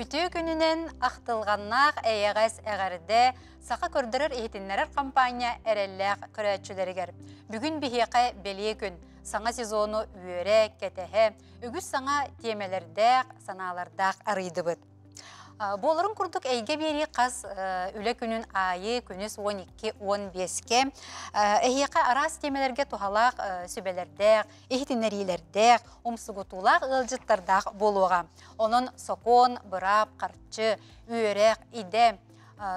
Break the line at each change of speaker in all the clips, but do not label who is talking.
Үтүү күнінен ақтылғаннақ әйәғәс әғәрді сақа көрдірір ехетінлерер компания әрелләқ көрәтшілерігер. Бүгін бігеқі беле күн, саңа сезону үйері, кәтәхі, үгіз саңа темелердәқ, саналардақ арыйды бұд. Болырын күрдік әйге бері қаз үлі күнін айы күніс 12-15-ке. Әйеқі арас темелерге тухалақ сөбелердәқ, ехетінлерилердәқ, омсығытулақ ұлжыттардақ болуға. Оның сокон, бұрап, қарчы, үйерек, иде,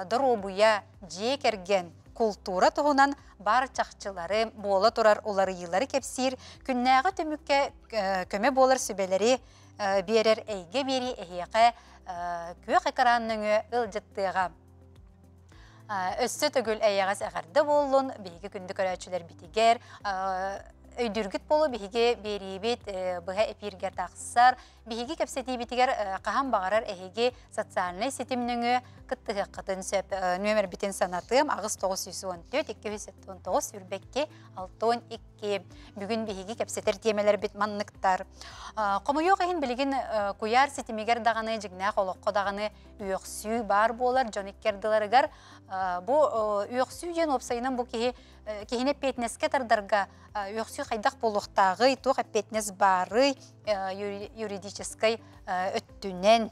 дұробуя, жекерген культура тұғынан бар чақчылары болы тұрар олары елары кепсір, күннәғы түмікке көме болыр сөбелері берер әйге бері әйеқі көк экранныны ылжыттыға. Өссі түгіл әйеғас әғарды болуын, бейгі күнді көрәтшілер бітігер, өйдүргіт болу бейге беребет бұға эпиргер тақсар, бейге кәпсеті бітігер қаған бағарар әйге социальный сетімніңі күттігі қытын сөп нөмір бітін санатым ағыз 914-219 сүрбекке 612 бүгін бейге кәпсетер темелер бит маннықтар. Қомойо қайын білген күйар сетімегер дағаны жігнақ олыққы дағаны үйіқсүй бар болар, жонеккерділерігер. Бұл үйіқсүй жен опсайынан бұл кейіне петнеске тардарға үйіқсүй қайдақ болуқтағы туға петнес бары юридическай өттінен.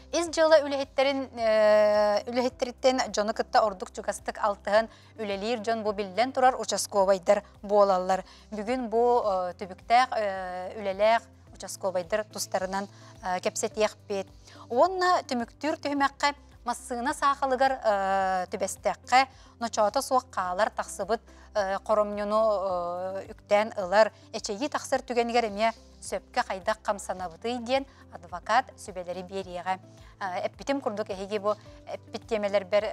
Из жылы үліхеттеріттен жоны кытта ордық жүгастық алтығын үлелер жон бұл білден тұрар участковайдар болалар. Бүгін бұл түбіктәқ үлеләқ участковайдар тұстарынан кәпсет еқпет. Онна түміктүр түхімәққа массығына сақылығыр түбестәққа ночауата суық қалар тақсыбыт қоромнюну үктен ылар. Эчеги тақсыр түгенігер еме сөпке қайдақ қамсанабыты ден адвокат сөбелері береға. Әппітім күрдік әйге бұл әппіттемелер бір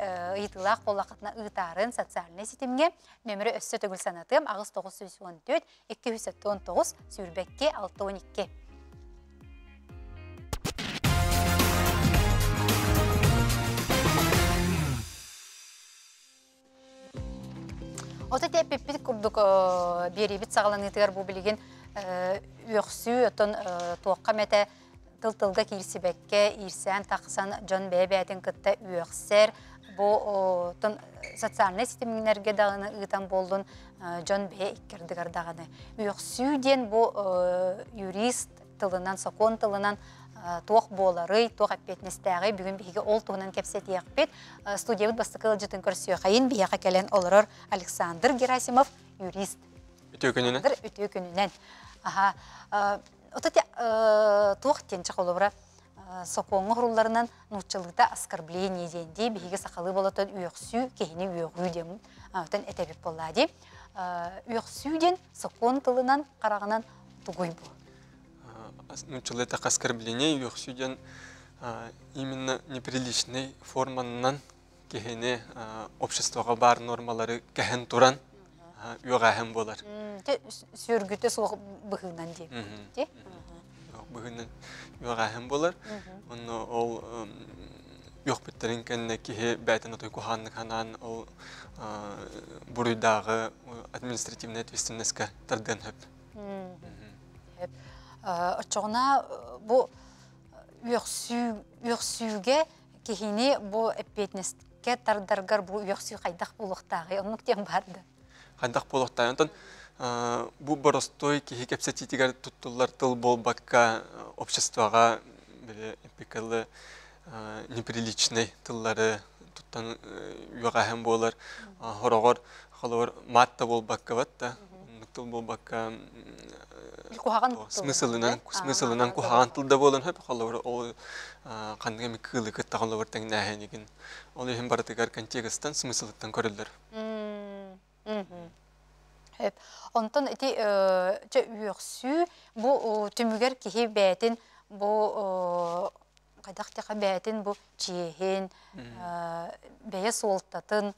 ұйтылақ болақытына ұйтарын социальный сетімге нөмірі өссі түгіл санатым ағыз 914-219 сүрбекке 612. Ота тәппеппет күрдік беребет сағаланытығар бұл білген үйіқсүй өтін туаққа мәті тыл-тылға кирсібәкке ирсән тақсан жон бәйбәтін күтті үйіқсер. Бұл социальный сетімінерге дағыны ұйтан болдың жон бәй иккердігар дағыны. Үйіқсүйден бұл юрист тылынан, сокон тылынан тоқ болары, тоқ әппетнестәғі бүгін бейге ол туғынан кәпсет еқпет. Студиябыт бастықылы жытын көрсіе қайын бейеқа кәлен олырыр Александр Герасимов, юрист.
Үтіу күнінен?
Үтіу күнінен. Тоқ тенчі қолыбыра сокоңы ғұруларынан нұтчылықта оскорбление дейінде бейге сақалы болатын үйіқсүй, кейіне үйіғүй демін әтәбек болады. Үйіқсүйден сокон тылынан қарағынан тұғой бұл.
Это оскорбление үйіқсүйден именно неприличной форманынан кехене обществоға бар нормалары кәхен тұран үйіғахен болар.
Сөргіті соғы бұғынан де?
Бұғынан үйіғахен болар. Ол үйіқ біттерін кәнне кеге бәйтін отой күханны қанан ол бұрыйдағы административный ответственностьқа тарден хөп.
Очоғына бұл үйіқсүйге кехіне бұл әппетнестке тардарғар бұл үйіқсүй қайдақ болуқтағы, оның тем барды?
Қайдақ болуқтағы. Бұл бұрыстой кехе кәпсететігер тұттылар тыл болбаққа обществоға эпикалы неприличный тыллары тұттан үйіғахен болар. Хорағыр қалауыр матта болбаққа батта. Тыл болбаққа смысылынан кухаған тылда болын хөп қалауыр ол қандыға мекілі күтті қалауыр тәңнәхен еген. Ол ехен баратығар контекстан смысылыттан көрілдір.
Онтан әте үйіқсүй бұл түмігер кеге бәтін бұл қайдақтыға бәтін бұл чиехен бәйе солтатын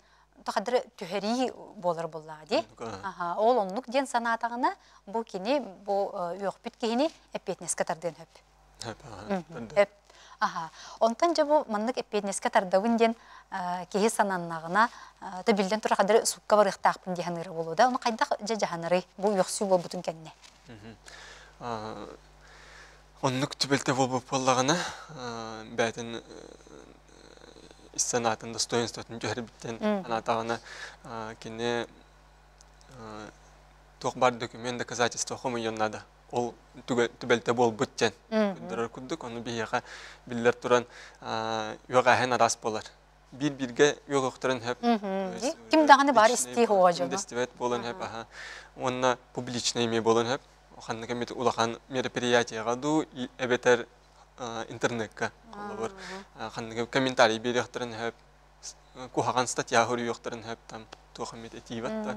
Тақадыр түхәрі болар болады. Ол онлық ден санатағына бұл кені, бұл үйіқпет кені әппетнеске тарден хөп. Онтан жа бұл маңнық әппетнеске тардауын ден кеге сананнағына білден тұра қадыр сұққа бар иқтақпын дегенірі болуда. Оны қайдақ жа жағаныры бұл үйіқсүй бол бұтын кәнне?
Оннук түбелте болбуп боллагана бәтин иссанатын достоинствотун жөрбиттен анатагына кине тох бар документ доказательства хомуйоннада. Ол түбелте болбут тен. Дөрөр куддук, оны бияга биллер туран югаһен арас болар. Bir-birge yoğuqtırın hep.
Kim dağını var isteği hoğacı.
İstihvet bolun hep. Onunla publiçne imi bolun hep. Oxanna kemet ulaqan мероприятие гаду эбетер интернетка олар. Ханна комментарий бериқтырын hep. Кухаган статья хөрүйөқтырын hep там тохамет этибатта.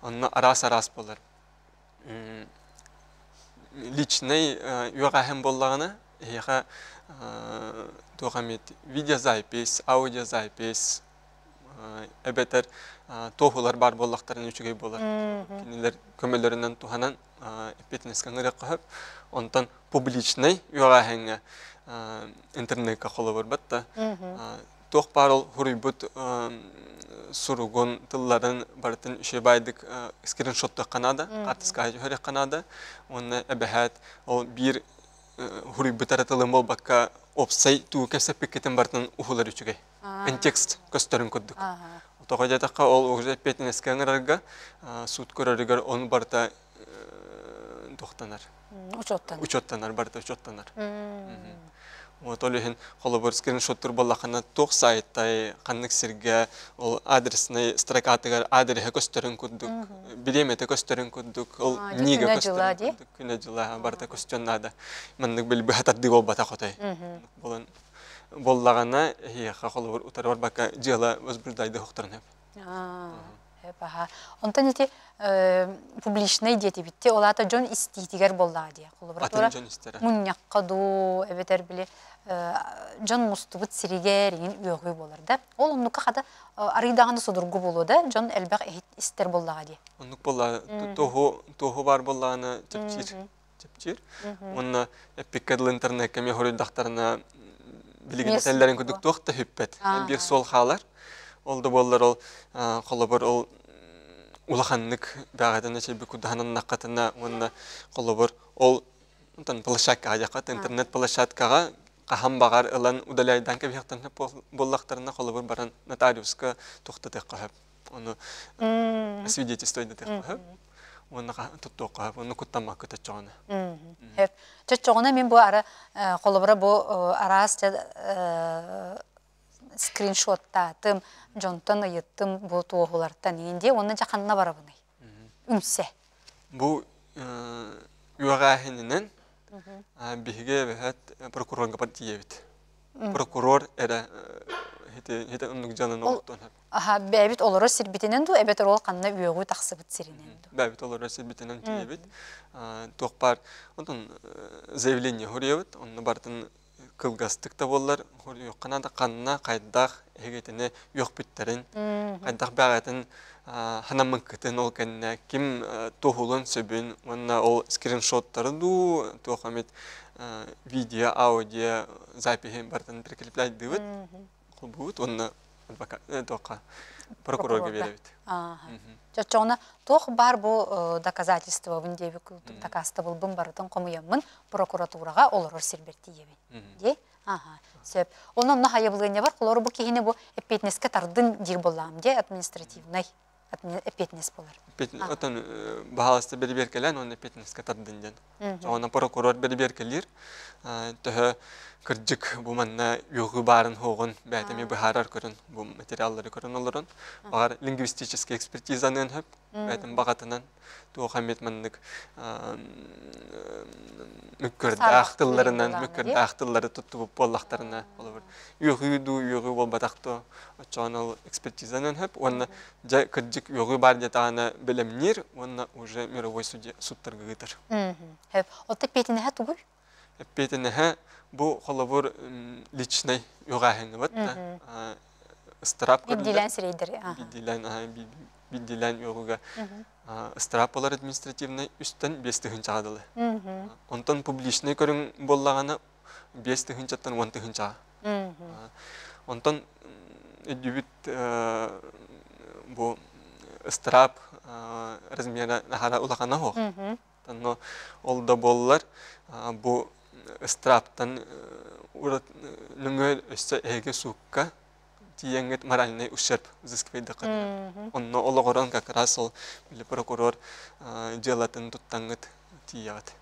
Онна арас болар. Личный югаһен боллагына яха тохамет видеозапись, аудиозапись, эбетер тохулар бар боллактарын үчүгөй болар. Кинилер көмөлөрүнөн туханан эпетинескен ырак кып, онтан публичный югаһенге интернетке колобор батта. Тох барыл хурубут суругун тылларын бартын үшебайдык скриншотту канада, картыска жөрөк канада. Оны эбехат ол бир хурубут аратылым болбакка опсай туу кесеппекетен бартын ухулар үчүгөй. Контекст көстөрүн көддүк. Отога жатакка ол уже эпетинескен ырарга суд көрөрүгөр onu барта тохтанар. Учоттанар барта учоттанар. Вот олехин холобор скриншоттур боллакана тох сайттай каннык сирге ол адресный строкатыгар адресе көстөрүн көддүк. Билемете көстөрүн көддүк. Ол ниге көстөрүн көддүк. Күнө жыла барта көстөннада. Мындык билби хатарды болбата хотай. Болон боллагана хиха холобор утарор бака жыла возбуждайды хохторун хеп.
Баха. Онтан эти публичный дети битте олата жон иститигер болла дия. Холобратора муньякка ду эбетер биле жон мустубут сиригерин үйөгүй болар да. Ол оннукка хада арыйдаганы судургу болу да. Жон элбек истер боллага дия.
Оннук болла тоху бар боллаганы чепчир. Онна эпиккадыл интернетке мехору дактарына билигин теллерин күдүк тохта хүппет. Бир сол халар. Олды боллар ол холобор ол улаханнык багадана чебе кудаһанын нақатына онна холобор ол онтан площадкага жакат интернет площадкага кахам багар ылан удаляйдан кебехтен боллактарына холобор баран нотариуска тохтатык кахап оны свидетельствойды кахап оны туттук оны куттамак көтөчөгөнө.
Чөчөгөнө мен бу ара холобора бу арас скриншоттатым, жонтон ыйыттым бу туохулардан инде оны жаканына барабыны. Үнсе.
Бу югаһенинен биге бехат прокурорга партиебит. Прокурор эра хете оннук жанын октон.
Бәбит олоро сирбитинен ду эбетер ол канна үйөгү таксыбыт сиринен ду.
Бәбит олоро сирбитинен тиебит. Токпар онтон заявление хоребит, онны бартын кылгастыкта боллар, канада канна кайдах эгетине yok bitтерин, кайдах багатын ханамын кытын ол кенне ким тохулун сөбүн, онна ол скриншоттары ду, тохамет видео, аудио записи бартын прикреплять дыбыт, кулбут, онна тока прокурорга беребит.
Чочоңна тох бар бу доказательство виндеби такаста булбун бартын комуямын прокуратурага олорор сирберти ебин. Де? Сөп. Онон нахая булган бар, колор бу кихине бу эпетнеске тардын дир болам, де административный эпетнес болар.
Отон бааласты берберкелен, он эпетнеске тардын ден. Ona прокурор берберкелер, төһө кырдык бу манна югы барын хоғын бәтеме бахарар көрін, бу материаллары көрін оларын. Багар лингвистический экспертизанын хөп, бәтем багатынан туохамет маннык мүккөрдө актылларынан, мүккөрдө актыллары туттубуп боллактарына болор. Югы болбатакты очонол экспертизанын хөп, онна жа кырдык югы бар детаны билемнир, онна уже мировой судтарга гытыр.
Хөп, отта петине тугур?
Петине бу холобор личный югаһенге батта. Страп көрдү.
Бидилен сирейдер.
Бидилен югуга. Страп болар административный үстен 5 тыгын чагадылы. Онтон публичный көрүн боллаганы 5 тыгын чаттан 10 тыгын чага. Онтон дүбүт бу страп размера нахара улакана хок. Танно олда боллар бу страптан урат нүңөр өссө эге сукка тиеңет моральный ущерб взыскивает. Он ологорон как раз ол прокурор делатын туттангыт тиягат.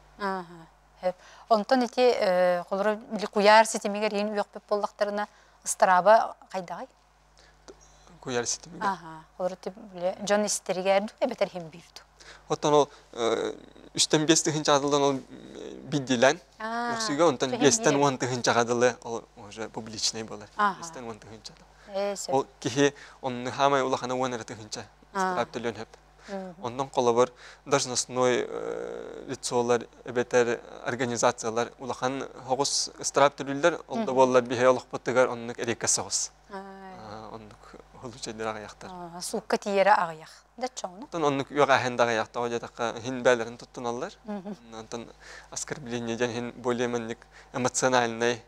Онтон ити колор били куяр ситемигер ен уяқпеп боллақтарына ыстыраба қайдағай?
Куяр ситемигер?
Колор ити били жон истеригерду, эбетер хем бирду.
Оттан ол үстен 5 тыгынча адылдан ол биддилен. Өксіге онтан 5-тен 10 тыгынча адылы ол уже публичный болар. 5-тен 10 тыгынча адыл. Ол кихи онны хамай улахана 10 тыгынча ыстырап төлөн хөп. Ondan kolabor должностной лицолар, эбетер организациялар улахан хогус ыстырап төлүлөр, олда боллар бихе олох боттыгар оннук эрекасагыз. Оннук холучайдыр агаяктар.
Сукка тиере агаяк. Да чону.
Оннук юга хенда агаякта одетака хин бәлерин туттуналар. Онтан оскорбление жан хин более-менее эмоциональный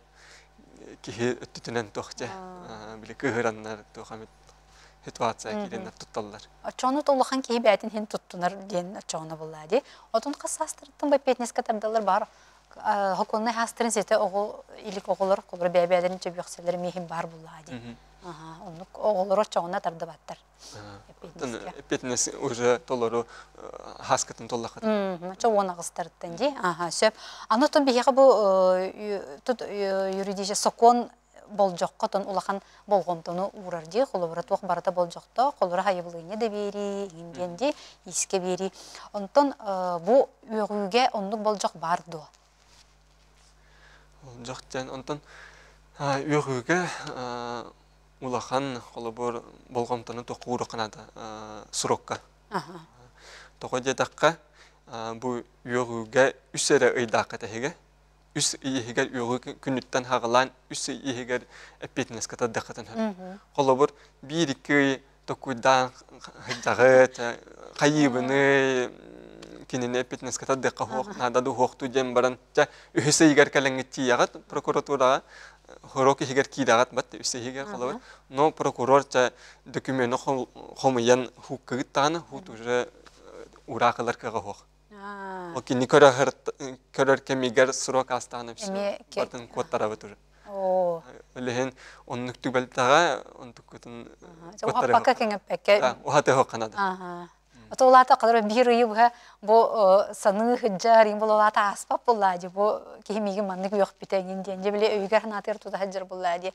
кихи өттүтүнен тохте. Били кыгыраннар тохамет ситуация киреннер тутталлар.
Чону толухан кеи бәтин хин туттунар ден чону буллади. Отун кассастырдын бай петнеска тардалар бар. Хоконна хастырын сете огул илик оголор колор бәбәден чебекселер мехим бар буллади. Онук оголор чону тарды баттар.
Петнес уже толору хаскатын толлахат.
Чоуна гыстырдын ди. Сөп. Анотон бияга бу юридический закон болжоққотон улахан болгонтону урарди холобра туох барата болжоқто холора хайбылыне да бери инденди иске бери онтон бу үйгүгө ондук болжоқ бардо
болжоқтен онтон үйгүгө улахан холобор болгонтону токуру канада сурокка токодетакка бу үйгүгө үсере ыйдакка теге үс иегер үйгү күнүттен хагалан үс иегер эпетнеска таддакатын хэ. Холобор бир-2 токуйдан хагагыт кайыбыны кинене эпетнеска таддакка хок нададу хокту дем баран жа үсө иегер калеңти ягат прокуратура хорок иегер кидагат бат үсө иегер холобор но прокурор жа документ хомыян хуккыттан хут уже уракалар кага хок. Окей, не көрөр кемигер срок астанып батын коттара бутур. Лехен оннук түбелтага онтук көтүн
коттара. Пака кеңеппекке.
Ухате хоканада.
Отолата кадыр бир үйүгө бу саны хыджар ин бололата аспап боллади бу кемиги маннык yok битеген денде биле үйгөр натыр туда хыджар боллади.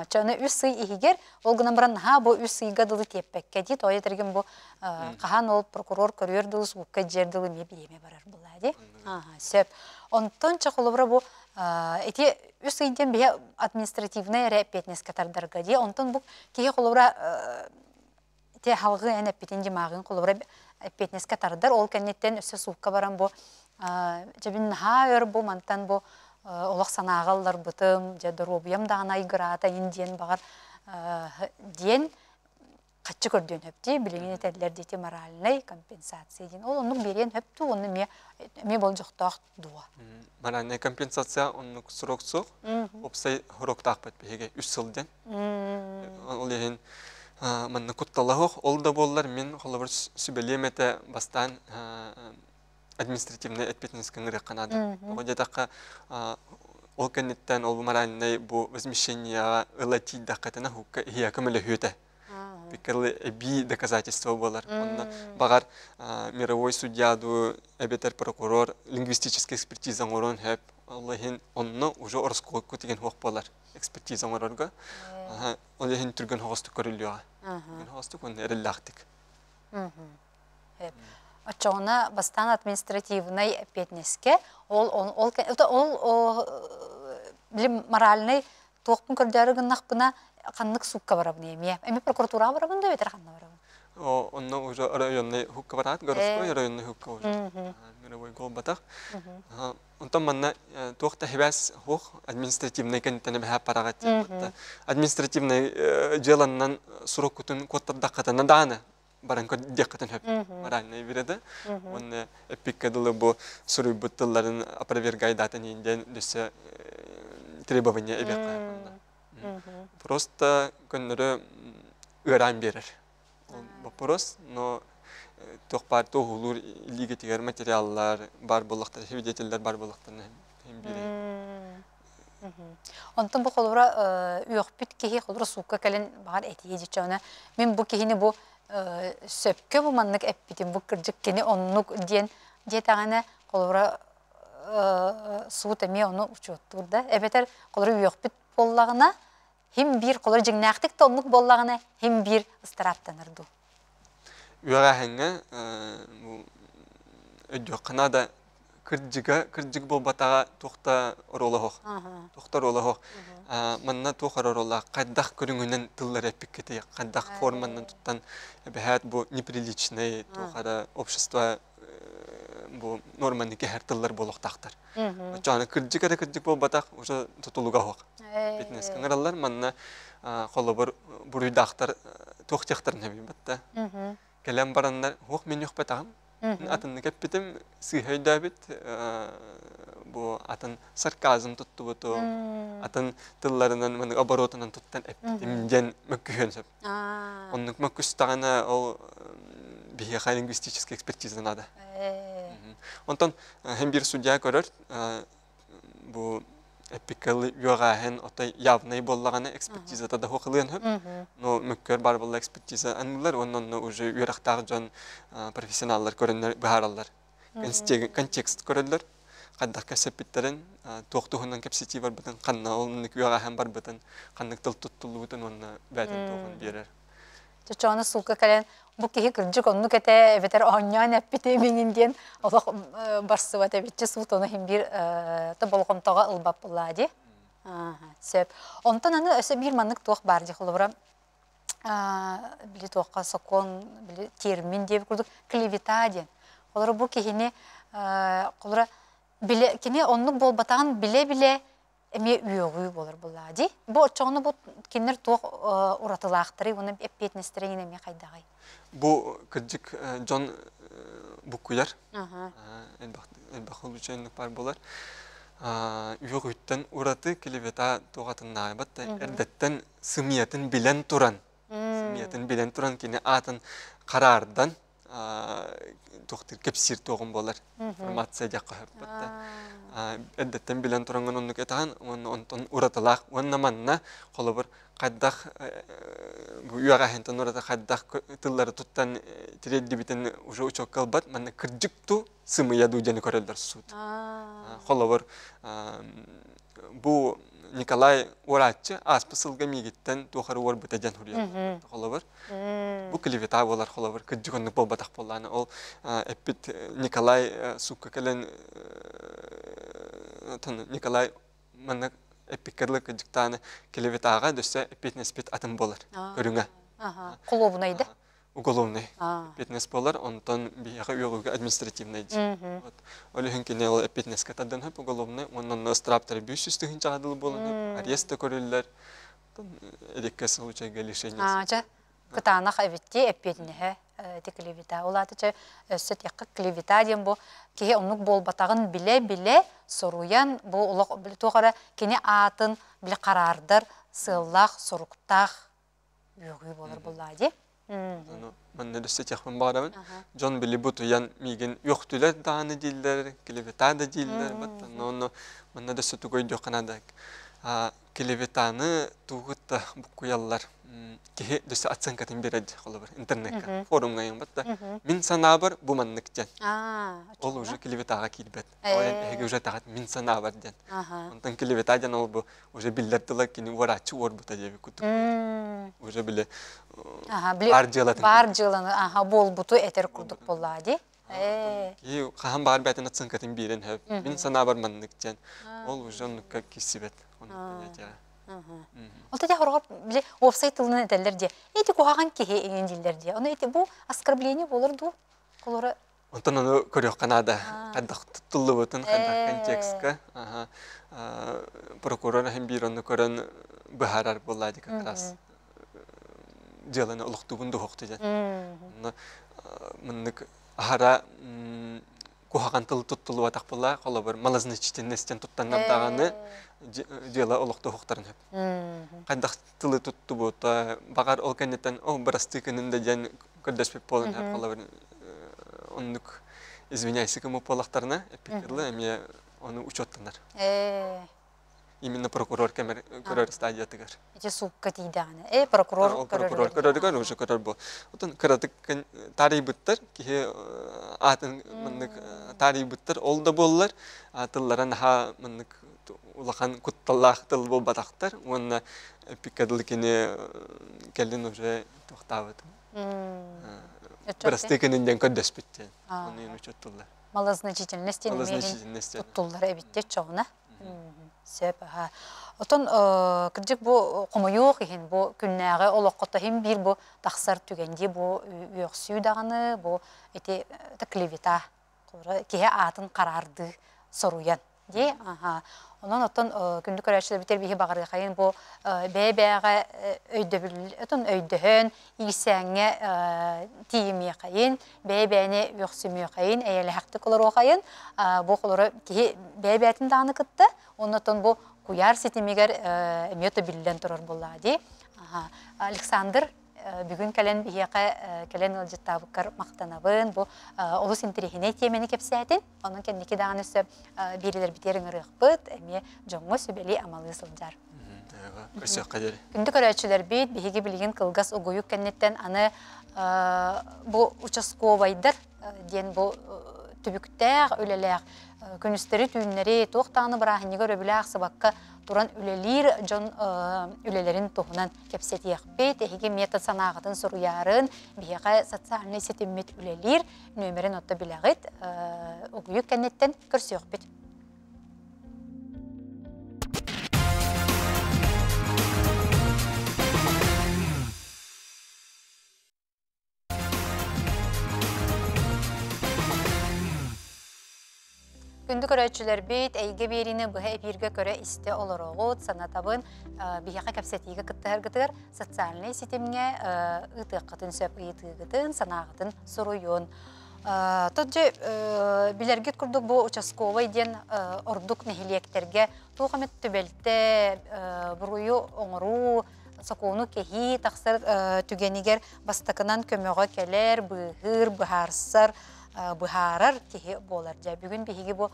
Чаны үсүй игер ол гынан баран бу үсүйгө дылы теппекке ди той терген бу кахан ол прокурор көрөрдү сукка жердилы ме биеме барар боллади. Сөп онтон чакылыбра бу эти үсүйден бе административный репетнеска тардарга ди онтон бу кеге кылыбра те халгы эне питенди магын колобра петнеска тардар ол кеннеттен өсө сукка баран бу жебин хаер бу мантан бу олак санагаллар бытым жадробуям да анай грата индиен багар ден качы көрдөн хөпти билеген теллер дети моральный компенсация ден ол ону берен хөптү ону ме болжоктак дуа
моральный компенсация ону сроксук опсай хороктак бетпеге 3 жылдан ол еген манна кутталахох ол да боллар мен холобор сүбелемете бастан административный ответственность канада. Одетака ол кеннеттен ол моральный бу возмещение элати дакатана хукка хия камеле хөте. Бикерле би доказательства болар. Онна багар мировой судья ду эбетер прокурор лингвистическая экспертиза орон хеп. Аллахин онно уже орской кутеген хок болар. Экспертиза орорга. Аллахин түрген хогосту көрүлүyor. Хогосту кон эреллактик.
Очона бастан административный петнеске ол билим моральный тоқпын көрдөрүгүн накпына каннык сукка барабын эме. Эми прокуратура барабын да бетер канна барабын.
Онно уже районный хукка барат, городской районный хукка уже. Мировой голбатах. Онтон манна тоқта хебас хох административный кенттен бе парагат. Административный желаннан сурок кутун коттардакатана дана баран код декатын хөп моральный биреде. Он эпиккадылы бу сурый буттыларын опровергайдатын инден десе требования эбека. Просто көннөрө ыран берер. Вопрос, но тоқпар тоғылыр илиге тегер материаллар бар болықтар, свидетельдер бар болықтар hem biri.
Онтон бу холура үйөкпүт кихи холура сукка келен багар этие дичана. Мен бу кихини бу сөпкө бу маннык эппитим бу кыржык кини оннук диен жетагана холура суут эме ону учуттур да. Эбетер холура үйөкпүт боллагына хим бир холура жигнактык тоннук боллагына хим бир ыстыраптанырду.
Үйөгэһэҥҥэ бу өйдөкканада кырдьык болбатаға тухта оролоһох. Тухта оролоһох. Манна тухар оролла кайдах көрүңүнөн тыллар эпиккете, кайдах форманан туттан бэхат бу неприличный тухара общество бу норманы кехер тыллар болохтактар. Жана кырдьык болбатак уже тутулуга хок. Фитнес каңараллар манна колобор буруйдактар тохтяктарын хебибатта. Келем барандар хок мен юкпатагым. Атын кеппитим сыйхайдабит бу атын сарказм тутту буту атын тылларынан мен оборотунан туттан эппитим ден мөккөнсөп. Оннук мөккүстагана ол бихи лингвистический экспертиза надо. Онтон hem bir судья көрөр бу эпикалы югаһен отой явный боллаганы экспертизада да хокылын хөп. Но мөккөр бар болла экспертиза анлар оннон уже юрактагы жон профессионаллар көрөннөр баһараллар. Контекст көрөлөр. Кандак кесепиттерин токтугунан кепсити бар бутун канна олнук югаһен бар бутун кандык тыл туттулу бутун онна бәтен тогун берер.
Чоны сулка кален бу кихи кыржык онну кете бетер онян эппите мининден олох барсыбат эбитче султону хим бир та болгомтога ылбап буллади. Сеп. Онтан аны өсө бир маннык туак бар ди холобра. Били туакка сокон, били термин деп курдук клевета ден. Холора бу кихини холора биле кини оннук болбатаган биле эме үйөгүй болор буллади. Бу чону бу кинер туак уратылактыры, уну эппетнестерин эме кайдагай.
Бу кыржык жон букуяр. Элбахыл үчөнлүк бар болар. Үйөгүттен ураты клевета тугатыннаа батта эрдеттен сымиятын билен туран. Сымиятын билен туран кини атын караардан доктор кепсир тогун болар. Информация жакка батта. Эрдеттен билен туранган оннук этаган онтон уратылак онна манна колобур кайдах үйөгаһентен урата кайдах тыллары туттан тиредди битен уже учок калбат манна кыржыкту сымыя дужаны көрөлдөр сут. Колобур бу Николай Уратчы аспысылга мигиттен тухары ор бутажан хурия. Колобур бу клевета болар колобур кыржыгынны болбатак болланы ол эппит Николай сукка келен Николай манна эпикерлы кыржыктаны клеветага дөсө эпитнеспит атын болар. Көрүңө.
Колобунайды.
Уголовный. Эпитнес болар, онтон бияга үйөгүгө административный. Вот. Олехин кине ол эпитнеске таддан хөп уголовный, оннон страптар 500 тыгын чагадыл болон, ареста көрүлөр. Эдекке случайга лишение.
Жа кытанах эвитти эпитнеhe те клевета. Олатыча өсөт якка клевета дем бу кихи оннук болбатагын биле соруян бу улак тугара кини атын биле карардар сыллах соруктах үйөгүй болор буллади.
Манна дөсө техмен барамын. Жон били буту ян миген yoktulар даны дилдер, клевета да дилдер бат. Но манна дөсө тугой жоканада. Клеветаны тугутта букуяллар. Кихи дөсө ацанкатын берет колобур интернетке, форумга ян бат. Мин санабар бу манныктан. Ол уже клеветага килбет. Оян эге уже тагат мин санабар ден. Онтан клевета ден ол бу уже биллертила кини варачы ор бута деби кутуп. Уже биле бар
жыланы бол буту этер курдук боллади.
Ки хаһан бар бәтен ацанкатын берен хәп. Мин санабар манныктан. Ол уже оннукка кисибет.
Ол тәдә хоргап биле офсайтылны этеллер ди. Эти кугаган кихи эген дилдер ди. Аны эти бу оскорбление болор ду. Колора
онтон аны көрөк канада. Кадак туттулы бутун кадак контекстка. Прокурор һәм бироны көрөн бахарар боллади как раз. Деланы улуктугунду хоктыжат. Мындык ахара кухаган тыл туттулу батак болла, колобур малазнычтеннестен туттангандаганы дела улукту хоктарын хөп. Кандак тылы тутту бута, багар ол кенетен о барастыкынында жан көрдөспөп болун хөп колобур. Ондук извиняйся кому полактарына, эпикерлы, эме Onu учеттанар. Именно прокурор кемер көрөр стадиятыгар.
Эти сукка тиданы. Прокурор
Прокурор көрөргөр уже көрөр бу. Отон кыратык тарih бүттер ки атын мындык тарih бүттер ол да боллар. Атылларан ха мындык улахан кутталлах тыл бу батактар. Онна пикадлыкине келдин уже токтабыт. Простыкынын көдөс битти. Оны учеттулар.
Малозначительности туттуллар эбитте чоуна. Сөп ха. Отон кырдык бу комуюк ихин бу күннәгы олоққота хим бир бу тахсар түгенди бу үөксүү даганы бу эти клевета кие атын карарды соруян ди онон отон күндүк көрөчүлөр битер бихи багырга кайын бу бебега өйдөһөн ийсәңе тиими кайын бебени үөксүмү кайын эйле хакты колору кайын бу колору ки бебетин даны кытты онотон бу куяр сетимигер мета биллен турар булла ди Александр бүгүн кален бихиякка кален ылжыттабыккар мактанабын бу олус интерехине темени кепсетин онун кенники даган өсө бирилер битериң ырыкпыт эми жоңго сүбели амалы сылжар күндүк көрөчүлөр бит биһиги билген кылгас угуюк кеннеттен аны бу участковайдыр ден бу түбүктәг үлеләк күнүстери түйүннери тоқтаны бирахинеге рөбүләк сабакка туран үлелир жон үлелерин тохунан кепсетиек бет эһиги метод санагатын суруярын бияга социальный сетиммет үлелир нөмерин отто билагыт угуюк кеннеттен көрсөк бит Күндүк көрөчүлөр бит эйге берини быһа эпирге көрө исте олорогут санатабын бияка кепсетиге кыттыгытыр социальный сетимге ытыккатын сөп ыйтыгытын санагытын суруюн. Тут же билерге курдук бу участковый ден ордук нехилектерге тугамет түбелте бурую оңору сокону кехи таксыр түгенигер бастакынан көмөгө келер быгыр быхарсар быхарар кихи болар жа бүгүн биһиги бу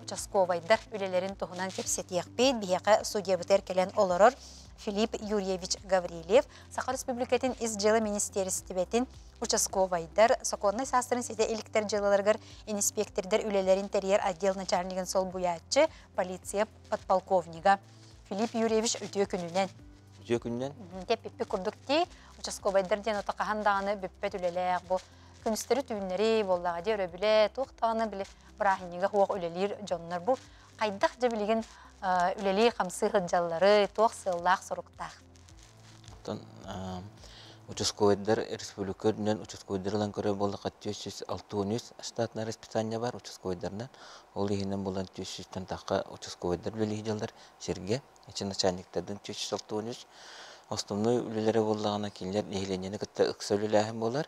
участковайдар үлелерин тохунан кепсетиек бит бияка судья битер келен олорор Филипп Юрьевич Гаврилев Саха Республикатын из дела министерстветин участковайдар соконный састырын сете иликтер жылаларгар инспектордер үлелерин терьер отдел начальнигин сол буячы полиция подполковнига Филипп Юрьевич өтө күнүнөн теппи курдукти участковайдар ден отакахандаганы бүппет үлелек бу күнүстөрү түйүннери боллага же өрөбүле туктаганы биле брахиниге хуак үлелир жоннор бу кайдак же билген үлели камсы хыджаллары туак сыллак соруктак.
Тон участковайдар республикадын участковайдарлан көрө болду 460 штатный расписание бар участковайдардан. Ол ийинен болан 400 такка участковайдар үлели жалдар жерге ичи начальниктардын 460 основной үлелери боллагана кинилер нехиленени кытта ыксөлүләһим болар.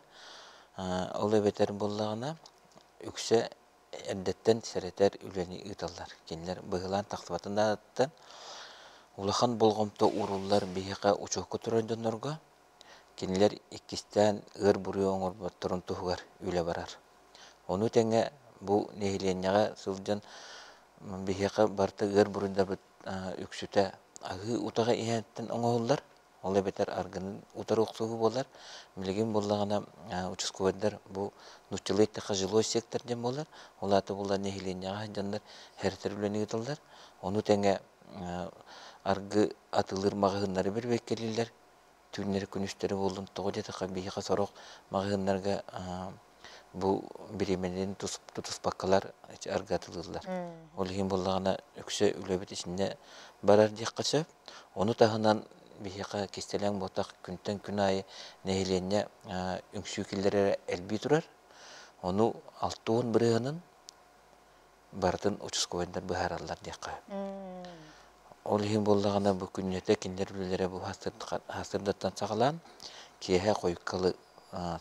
Олы бетер боллағына үксе әндеттен сәретер үлені ұйталар. Кенілер бұғылан тақтыбатында аттан улахан болғымты урулар бейіға ұчуқы тұрындынырға кенілер иккістен ғыр бұры оңыр тұрын тұғығар үлі барар. Оны тәңе бұл нехиленеға сылжан бейіға барты ғыр бұрында үксіте ағы ұтаға иәнттен оңығылар. Олай бетер аргынын утар оқсуғы болар. Милеген болағына участковайдар бұл нучылы еттіға жилой секторден болар. Олаты болар нехиленеға жандар әртер үлені ұтылдар. Оны тәңе аргы атылыр мағығынлары бір беккелілер. Түннері күністері болдың тоғы детіға бейіға сорық мағығынларға бұл біременен тұтыспаққалар аргы атылырlar. Ол ең болағына үксе үлебет ішінде барар дек қашы. Оны тағынан бихиқа кестелен ботақ күнтен күн айы нәйленне үңсүйкелері әлбей тұрар. Оны 6-10 бірігінің бардың участковайдар бұхаралар деққа. Ол ең болдағына бұл күннеті кендер білелері бұл хасырдаттан сағалан кейе қойыққалы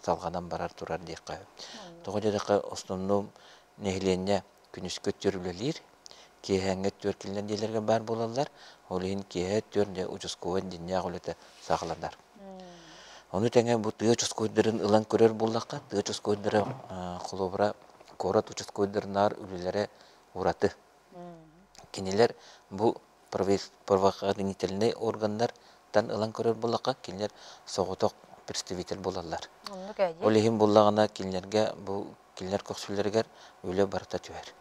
салғадан барар тұрар деққа. Тоғы дедіққа основном нәйленне күніс көттөрілелер. Кейәңе төркілден дейлерге бар болалар, олейін кейә төрінде участковын дүния ғолеті сағыладар. Оны тәңе бұл түйе участковдарын ұлан көрер болдаққа, түйе участковдары құлыбыра корат участковдарынар үлелері ураты. Кинилер бу правоохранительный органнардан ылан көрөр боллакка кинилер соғытоқ представитель болалар. Ол ихин боллагана кинилерге бу кинилер көксүллергер үле барта түер.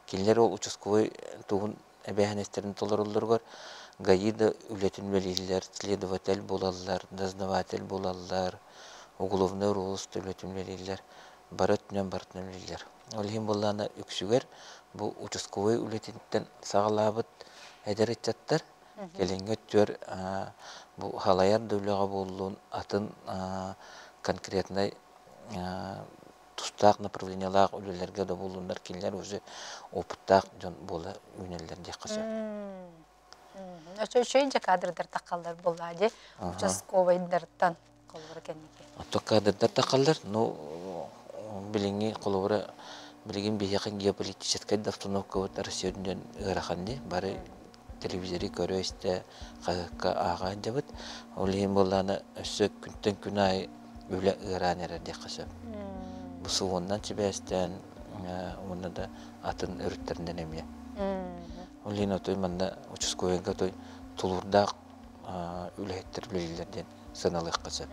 Кинилер ол участковый тугун эбэханестерин толорулларгар гаида үлетин велилер, следователь болалар, дознаватель болалар, уголовный рост үлетин велилер, барытнен бартнен велилер. Ол ихин боллагана үксүгер бу участковый үлетинден сагалабыт эдереттер келеңге төр бу халаяр дөлөга болуун атын конкретный тустак направлениялар үлелерге да болуундар кинилер уже опыттак жон бола үнелер деп каша.
Очойчойнча кадрдар таккалдар боллади. Участковыйдардан колбура кенеке.
Ото кадрдар таккалдар, ну билинги колбура билигин бияқын геополитическая обстановка вот Россиядан ыраханды бары телевизори көрөстө кагка ага жабыт. Олин болланы өсө күнтен күнай үле ыранер деп каша. Бу суундан чебестен онда да атын өрүттеринен эмне. Олин отой манда участковыйга той тулурдак үлеттер билилерден саналык каша.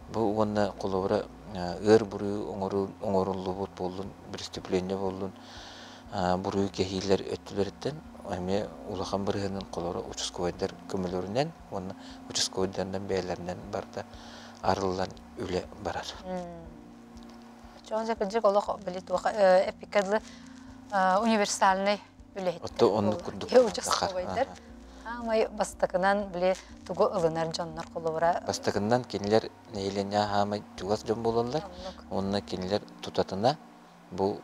Бу онна колобура ыр буруу оңорулуу болдун, преступление болдун. Буруу кехилер өттүлөрдөн эми улахан биринин колору участковыйдар көмөлөрүнөн, онна участковыйдардан бээлеринен барда арылдан үле барар.
Чонжа кыжык олох билет эпикадлы универсальный үлет.
Отто онну курдук.
Участковыйдар. Амай бастакынан биле тугу ылынар жоннор колобура.
Бастакынан кинилер нейленя хамай тугас жон болалар. Онна кинилер тутатына бу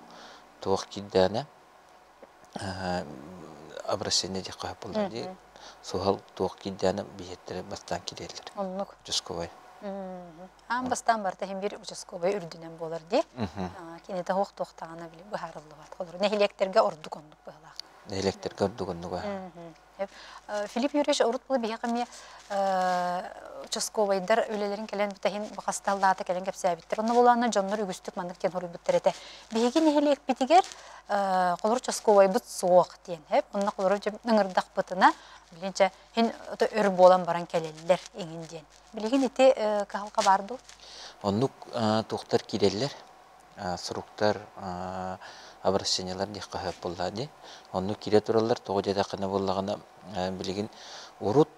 туак киддана обращение деп коюп болду. Сухал туак киддана биеттер бастан кирелер.
Оннук.
Участковый.
Бастан барта хем бир участковый үрдүнөн болор ди. Кинете хок токтагана биле бахарылы бат колор. Нехилектерге ордук ондук была.
Нехилектерге ордук ондук.
Филипп Юрьевич урут булы бияқами участковыйдар үлелерин келен битахин бакасталлата келен кепсәбиттер. Онны буланы жоннор үгүстүк мандык тен хору биттерете. Биги нехилек битигер колор участковый бут соок тен. Онны колор ыңырдак бытына билинче хин өр болан баран келеллер эңинден. Билигин ите калка барды.
Онны токтар киреллер. Сруктар обращениялар деп коюп болду. Онну кире туралар тогу жадакына боллагана билигин урут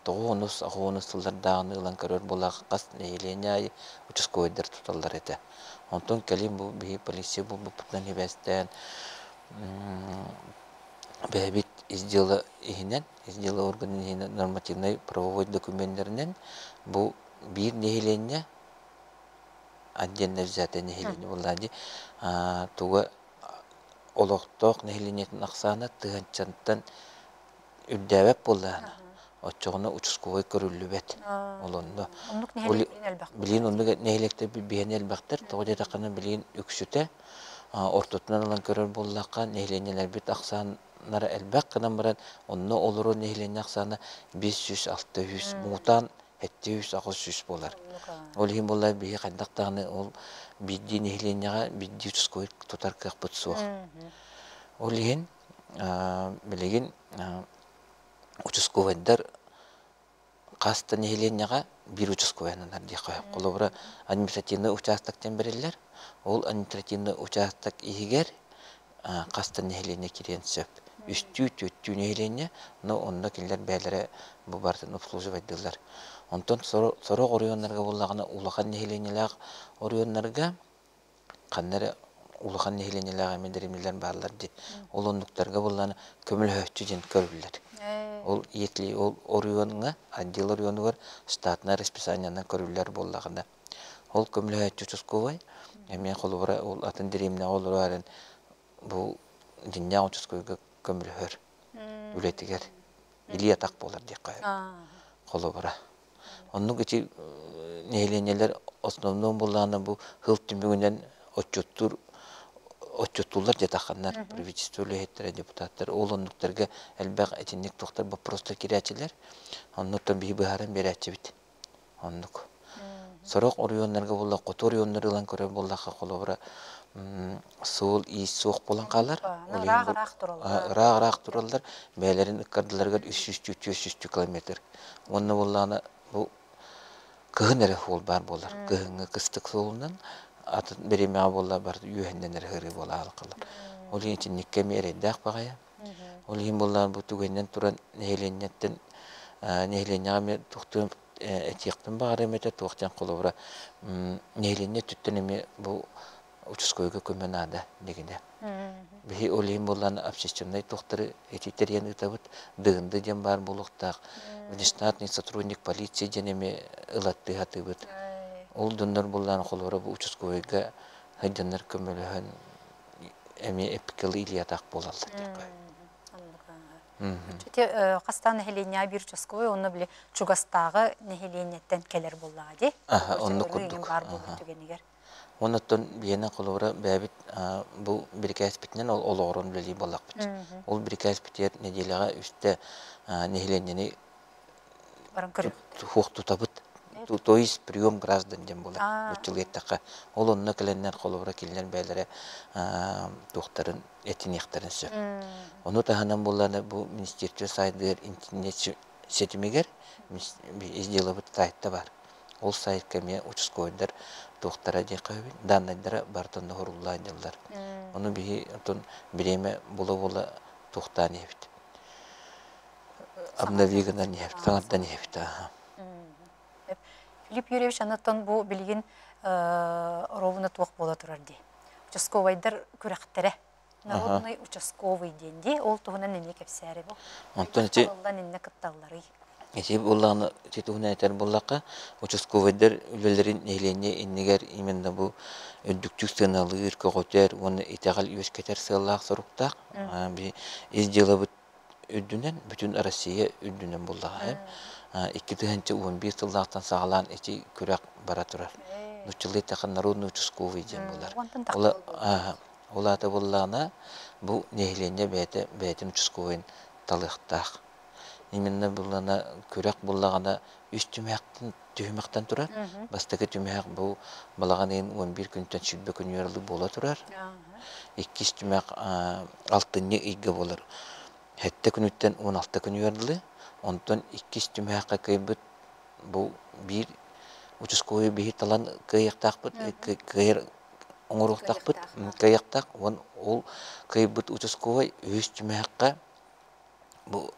тогунус агунус тылдардагы ылан көрөр болакас нейленяй участковыйдар туталдар эте. Онтон келим бу би полиция бу путан хебестен бебит издела ихинен, издела органы нормативный правовой документтеринен бу бир нейленя отдельно взятое нехиление боллади. Туга олохтоқ нехиленетін ақсаны тыганчантан үрдәбәп болланы. Отчоғына участковый көрүлі бәт. Олонды. Білейін онды нехилектер бейен әлбәқтер. Тоғы дедақаны білейін үксіте. Ортотынан олан көрір боллаққа нехиленелер бет ақсанары әлбәқ қынан баран. Онны олыру нехилене ақсаны 500-600 мұғытан 700-600 болар. Ол хим болар бие кандактагы ол бидди нехиленяга бидди участковый тутар кыпыт суак. Ол хин билеген участковыйдар каста нехиленяга бир участковыйнар деп коюп колобура административный участоктон берилер. Ол административный участок игер каста нехилене киренсеп. Үстү нехилене, но онда килер бәлере бу бартын обслуживайдылар. Онтон сорок орионнарга боллагана улахан нехиленелер орионнарга каннары улахан нехиленелер медеримлер барлар ди. Ол ондуктарга болланы көмүл хөчү көрүлөр. Ол етли ол орионга отдел ориону бар штатна расписаниянан көрүлөр боллагана. Ол көмүл хөчү участковый эме колубара ол атын деримне олорарын бу динья участковыйга көмүл хөр. Үлетигер Илья так болар деп коюп. Колубара Оннук эти нехиленелер основном булланы бу хыл түмүгүнөн отчеттулар жатакандар, правительство лехеттер, депутаттар, ол оннуктарга элбек этинник токтор вопростар кирячилер. Оннуктан бии быхарын беречибит. Оннук. Сорок орионнарга булла, кот орионнар ылан көрө буллака колобура Сол ис соқ болан қалар.
Рағырақ тұралар.
Рағырақ тұралар. Бәлерін үккардыларға 300-300 километр. Онны болағына бұл кығын әрі ол бар болар. Кығыңы қыстық солынан атын беремеға болар бар үйенден әрі ғыры бола алқалар. Ол ең неккеме әрейді ақ бағая. Ол ең болағын бұл түгеннен тұран нәйленеттен нәйленеға мен тұқтым әтияқтың бағары мәті тұқтан қолы бұра нәйлене түттен әме бұл учаскойга көмөнада дегенде. Бихи олейм болан общественный тохтары этитерен ытабыт дыгынды дем бар болуктак. Внештатный сотрудник полиции денеме ылатты хатыбыт. Ол доннор болан холора бу учаскойга хайданнар көмөлөһөн эми эпикалы илиятак болалды
деп. Кастан нехеления бир учасковой, оны биле чугастагы нехелениеттен келер боллади.
Онны курдук.
Бар болуп түгенигер.
Онуттан биена колора бәбит бу биркәс битнен ол орын биле болак бит. Ол биркәс битер неделяга үстә нехленени
Баран кыр.
хук тутабыт. То есть прием граждан дем була. Училеттака. Ол онны келеннәр колора килгән бәйләре доктарын этинехтәрен сөп. Оны таһанан булланы бу министрлык сайдыр интернет сетимегер изделабыт сайтта бар. Ол сайт кеме учаскойдар доктора декабин данныдара бартында хоруллайдылар. Оны бихи тон биреме була тохта нефт. Обновигана нефт, саңатта нефт.
Филипп Юрьевич анаттан бу билген ровно тоқ бола турар ди. Участковайдар күрәхтәре. Народный участковый денди, ол туһунан нене кепсәре бу.
Антон ти
Аллан инне кытталлары.
Эти булланы титуна этер буллака участковыйдар үлелерин нейлене иннегер именно бу өдүктүк сыналыр коготер оны итагал үскетер сыллак соруктак би изделабыт өдүнен бүтүн Россия өдүнен буллага 2011 жылдактан сагалан эти күрәк бара турар. Нучылы такан народный участковый ден булар. Олата буллана бу нейлене бәйтен участковый талыктак. Именно буллана күрәк буллагана үстүмәктен түймәктән турар. Бастагы түймәк бу балаганын 11 күнтән шүббе күн йөрелү була турар. Икки түймәк алтынны иге булыр. Хәтта күнүттән 16 күн йөрелү. Онтон икки түймәккә кайбыт бу бир участковый бихи талан кыяктак кыйыр оңоруктак кыяктак ол кайбыт участковый үз түймәккә бу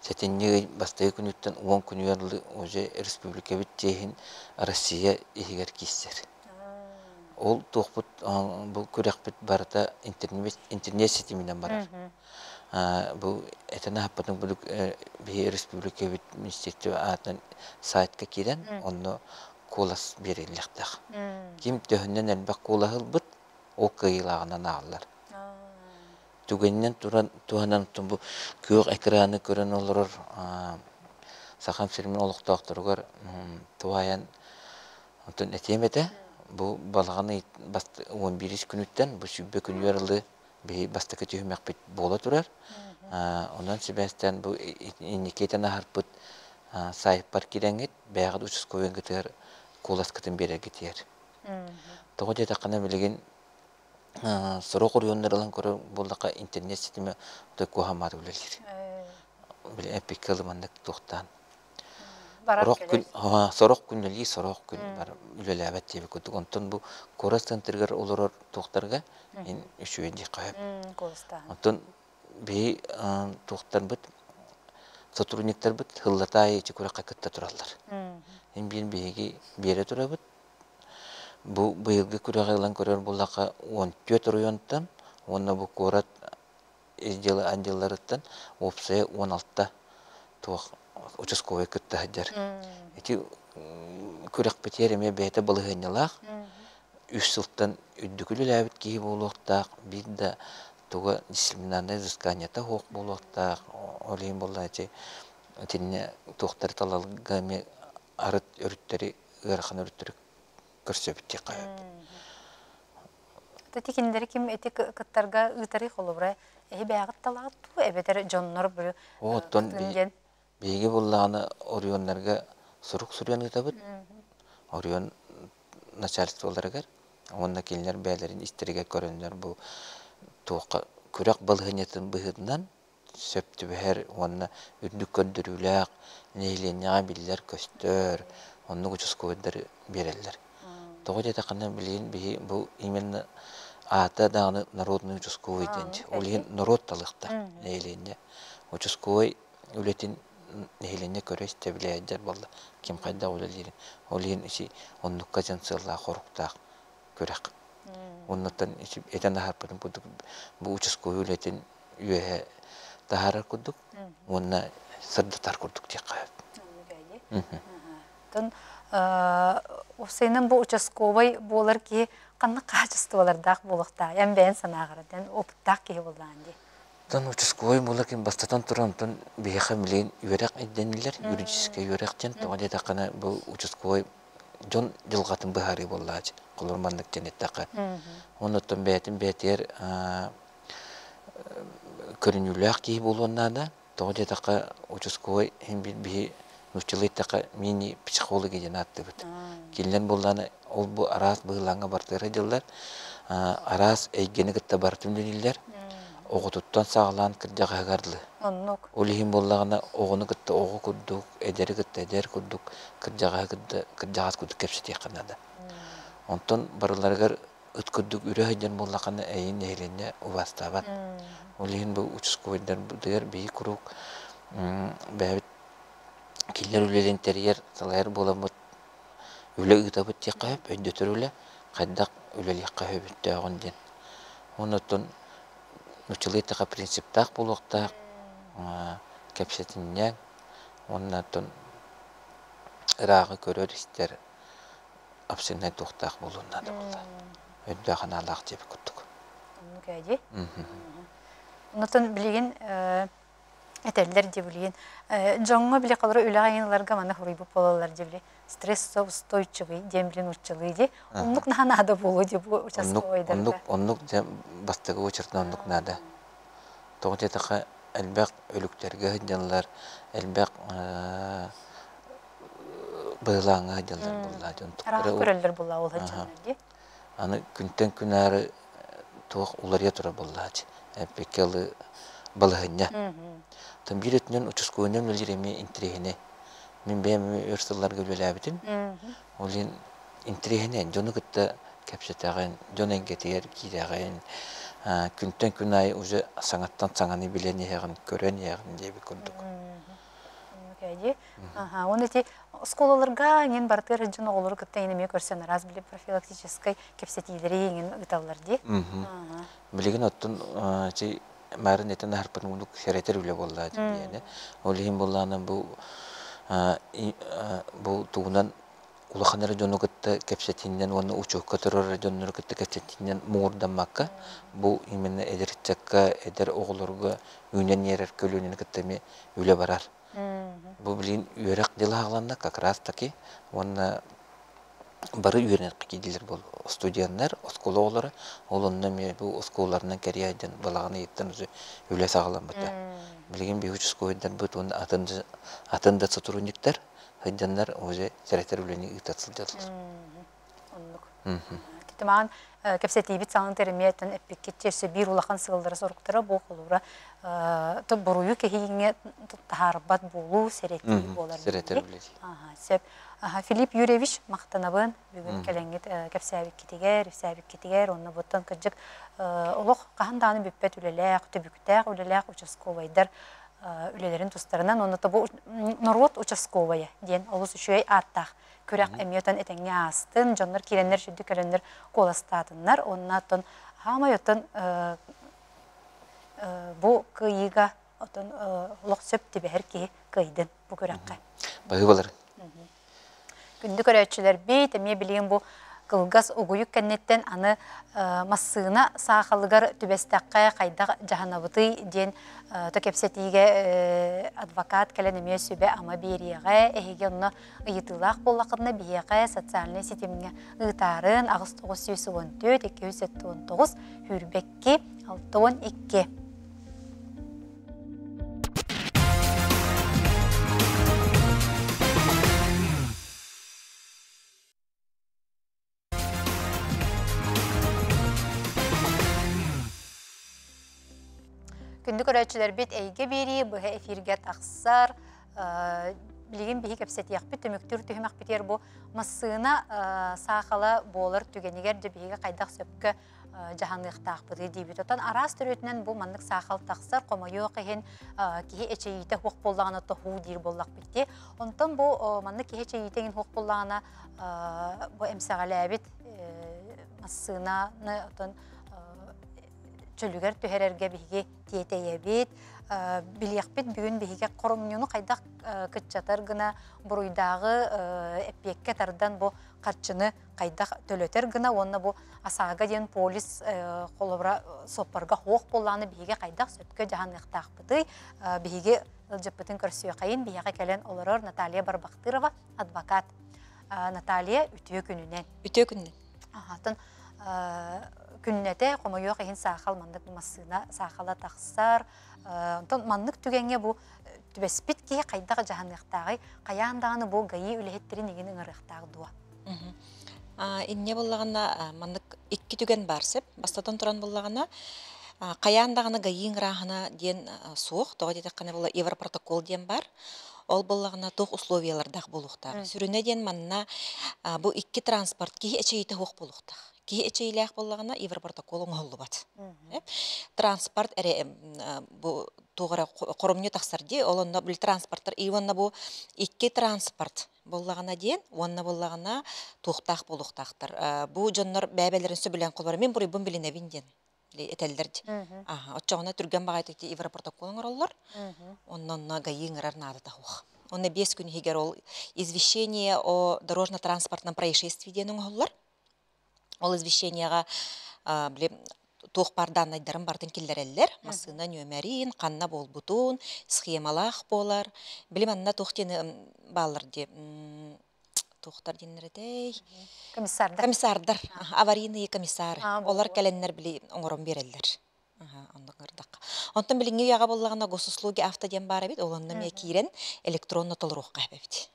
Сетенне бастайы күнүттен 10 күн йөрелү уже республика биттейин Россия игер кистер. Ол тохпут бу күрәк бит барда интернет сетиминен барар. Бу этена хаппатын бу би республика бит министрлыгы атан сайтка кирен, онно колас берилектак. Ким төһөннән әлбәк колахыл бит, о кыйлагынан алалар. Түгеннен туһанан бу көк экраны көрөн олорор сахам сермен олуктактыргар туаян онтон этемете бу балганы 11 күнүттен бу сүббе күн йөрелү би бастакы түймәк бит бола турар. Ондан себестен бу иникетен харпыт сайып бар киреңет бәгы участковый гытыр колас кытын бере гитер. Тогы да кана билген сорок районнардан көрө булдака интернет сетиме төкө хамар үлелер. Бил эпикалы мандык токтан. Сорок күн бар үлеләбәт дип көтүк. Онтон бу Корас центргер олорор токтарга ин үшүенди кайып. Онтон би токтан бит сотрудниктер бит хыллатай чекура кайтта туралар. Ин бин биги бере турабыт. Бу быйылгы күрәгәлән көрәр буллака 14 районтан, онна бу корат изделы анделларыттан опция 16 тох участковый кытта хаҗар. Эти күрәк бетереме бәйте булыгынлар. 3 жылдан үддүкүлү ләбит ки булуктак, бидда туга дисциплинарное взыскание-та хок булуктак, олим буллачы. Тинне тохтар талалгаме арыт өрүттери ырхан өрүттери көрсөбүттү кайып.
Тетикиндер ким этик кыттарга ытары холобра бягыт талат ту эбетер жоннор бу.
Оттон биги булланы орионнарга сурук сүргөн ытабыт. Орион начальстволарга Онна келнер бәлерин истериге көрөннөр бу туакка күрәк балгынетін быһытынан сөптү бәһәр онна үрдүк көндүрүләк нейленяга биллер көстөр онны учускойдар береллер. Тогы дете кана билин би бу именно ата дагы народный учусковый ден. Олин народ талыкта нейленя. Учусковый үлетин нейленя көрөс тебиләдер булды. Ким кайда үлелер. Олин иши оннукка жансылла коруктак көрәк. Оннотан иши этен харпын бу учусковый үлетин үе тахара кудук. Онна сырдытар курдук тек кайып.
Тон осыйнын бу участковый болар ки канны качестволардак болукта. Ямбен санагырдан опыттак ки болданди.
Тон участковый болар ки бастатан туран тон бияха милен юрак эденилер, юридический юрактен тогда такана бу участковый жон жылгатын бахари боллач. Колормандык женеттака. Онотон бетер көрүнүлөк ки болгоннада тогда така участковый hem bir Nuşçılıйттака мини психологи ден атты бит. Келген болланы ол бу арас быйлаңга бартыры жылдар. Арас эйгени гытта бартым денилер. Огутуттан саглан кырдага гардылы.
Оннук.
Олихим боллагана огуну гытта огу курдук, эдери гытта эдер курдук, кырдага гытта кырдагас курдук кепсете канада. Онтон барыларгар ыткурдук үрөйден боллагана эйин эйлене убастабат. Олихим бу учускойдар дер бий курук бәбит Киллер үлел интерьер салайыр боламыт үле ұйтабыт тек қайып, өйдөтір үле қайдақ үлел қайып өттіғын ден. Онытын нүчілеттіға принциптақ болуқтақ, кәпсетіннен, онытын ұрағы көрер істер апсынай тоқтақ болуынады болды. Өйдөғын алақ деп күттік.
Кәйде? Онытын білеген Этеллер дебилин. Жоңго биле калары үләгәнләргә мана хурыйбы болалар дебиле. Стрессоустойчивый, демблин уччылый ди. Онлук надо булу ди бу участковыйдар.
Онлук бастыгы учыртна онлук надо. Тогы така әлбәк өлүктәргә һәҗәнләр, әлбәк быйлаңга һәҗәнләр булды.
Ара күрәлләр була ул һәҗәнләр ди.
Аны күнтен күнәре тук уларга туры булды. Пекелы балыгыня. Там биретнен участковыйнан үлҗиреме интригене. Мен бәм өрсөлләргә үләбитим. Олин интригене жоны гытта кәпсетәгән, җонен гетер кирәгән. Күнтен күнай уже саңаттан саңаны билен ягын, көрән ягын дип күрдүк.
Кәйде? Оны ти школаларга ген бартыр жын олар гытта инеме көрсән раз биле профилактический кәпсетиләре ген үтәлләр ди.
Билеген оттун чи Марын этен харпын ундук шеретер үле болла дияне. Олихим болланы бу тугунан улаханары жону гытта кепсетиннен оны учукка турар жоннор гытта кепсетиннен муурдамакка бу именно эдерчакка эдер оголорго үйнен ерер көлүнен гыттами үле барар. Бу билин үйрек дилагланна как раз таки оны бары үйренет кидилер бол студенттер, оскололары, олонна ме бу осколларынан кәрияйдан балаганы еттен үзе үле сагалан бата. Билген бе учускойдар бут оны атында сотрудниктер, хыйданнар үзе сәрәтер үлени итатсылдылар.
Тиман кепсетибит саңын теремиятен эпикке терсе бир улахан сыгылдары соруктара бу колура то бурую кехиңе тахарбат болу сәрети болар.
Сәрәтер үле.
Сеп Филипп Юрьевич мактанабын бүгүн келеңгет кепсәбик китигер, онны боттан кыжык олох каханданы бүппет үлеләк, төбүктәк үлеләк участковайдар үлелерин тустарынан, онны бу народ участковая ден олус үшөй аттак көрәк эмиятан этеңге астын, жоннор киреннер шүдү келеннер коластатыннар, оннатын хамайотан бу кыйга отан олох сөп тибер ки кыйдын бу көрәккә.
Багыбалар.
Күндү көрәтчеләр бит, эме билген бу кылгас угуюк кеннеттен аны массына сахалыгар түбестәккә кайда жаһанабыты ден төкепсетиге адвокат келен эме сөбе ама бериягә эһиге онны ыйтылак боллакны биягә социальный сетемгә ытарын агыс 914 279 хүрбекке 612. Күндү көрәчүләр бит әйге бери, бу эфирге тақсар, билеген бихи кепсетияқ бит, төмөктүр түхімақ битер бу массыына сақала болыр түгенігер де бихиге қайдақ сөпкі жаһанлықтақ бұды дейбіт. Отан арас түрөтінен бұл маннық сақал тақсар, қомайо қиын кихи эчейіті хуқ боллағына тоқу дейір боллақ бітті. Онтан бұл маннық кихи эчейітеген хуқ боллағына бұл әмсағалы әбіт массыынаны чөлүгер түһәрәргә биһиге тиетәйәбит, билияқпит бүгін биһиге қорымнюны қайдақ кытчатар гына буруйдағы эппекке тардан бу қатчыны қайдақ төлөтер гына, онна бу асаға ден полис қолыбыра соппарға хоқ болланы биһиге қайдақ сөпке жаһанлықтақ бұды, биһиге ылжыппытын көрсүйе қайын биһиге кәлен олырыр Наталья Барбақтырова, адвокат. Наталья үтіе күнінен.
Үтіе күнінен.
Атын күннете қомайо қиын сақал мандық массына сақала тақсар. Мандық түгенге бұл түбеспит ке қайдағы жағанлықтағы қаяндағыны бұл ғайы үліхеттерін еген ұңырықтағы дуа.
Инне болағына мандық ikki түген барсып, бастатан тұран болағына қаяндағыны ғайы ұңырағына ден суық, тоға дедек қана бола Европротокол ден бар. Ол болағына тоқ условиялардағы болуқтағы. Сүріне ден манна бұл ikki транспорт кейі әчейті хоқ болуқтағы. Ки эчейлях боллагана Европротокол оңолу бат. Транспорт эре бу тугара коромню таксарди, олонда бул транспорттар ивонна бу икки транспорт боллагана ден, онна боллагана туктак болуктактар. Бу жоннор бәбелерин сөбүлен колбар. Мен бурай бун билине винден. Этелдерди. Отчогона түрген багайтыкти Европротокол оңороллор. Оннонна гайыңырар нады тахух. Онна 5 күн хигер ол извещение о дорожно-транспортном происшествии ден оңоллор. Ол извещенияға тоқпардан айдарын бардың келдерелер. Масына нөмерин, қанна бол бұтын, схемалақ болар. Білім анна тоқтені балыр де. Тоқтар денердей. Комиссардар. Аварийные комиссары. Олар кәленнер білі оңырын берелер. Онтан біліңгі яға болағына госуслуги автоден бар әбет, оланна мен кейрен электронны толыруққа әбет.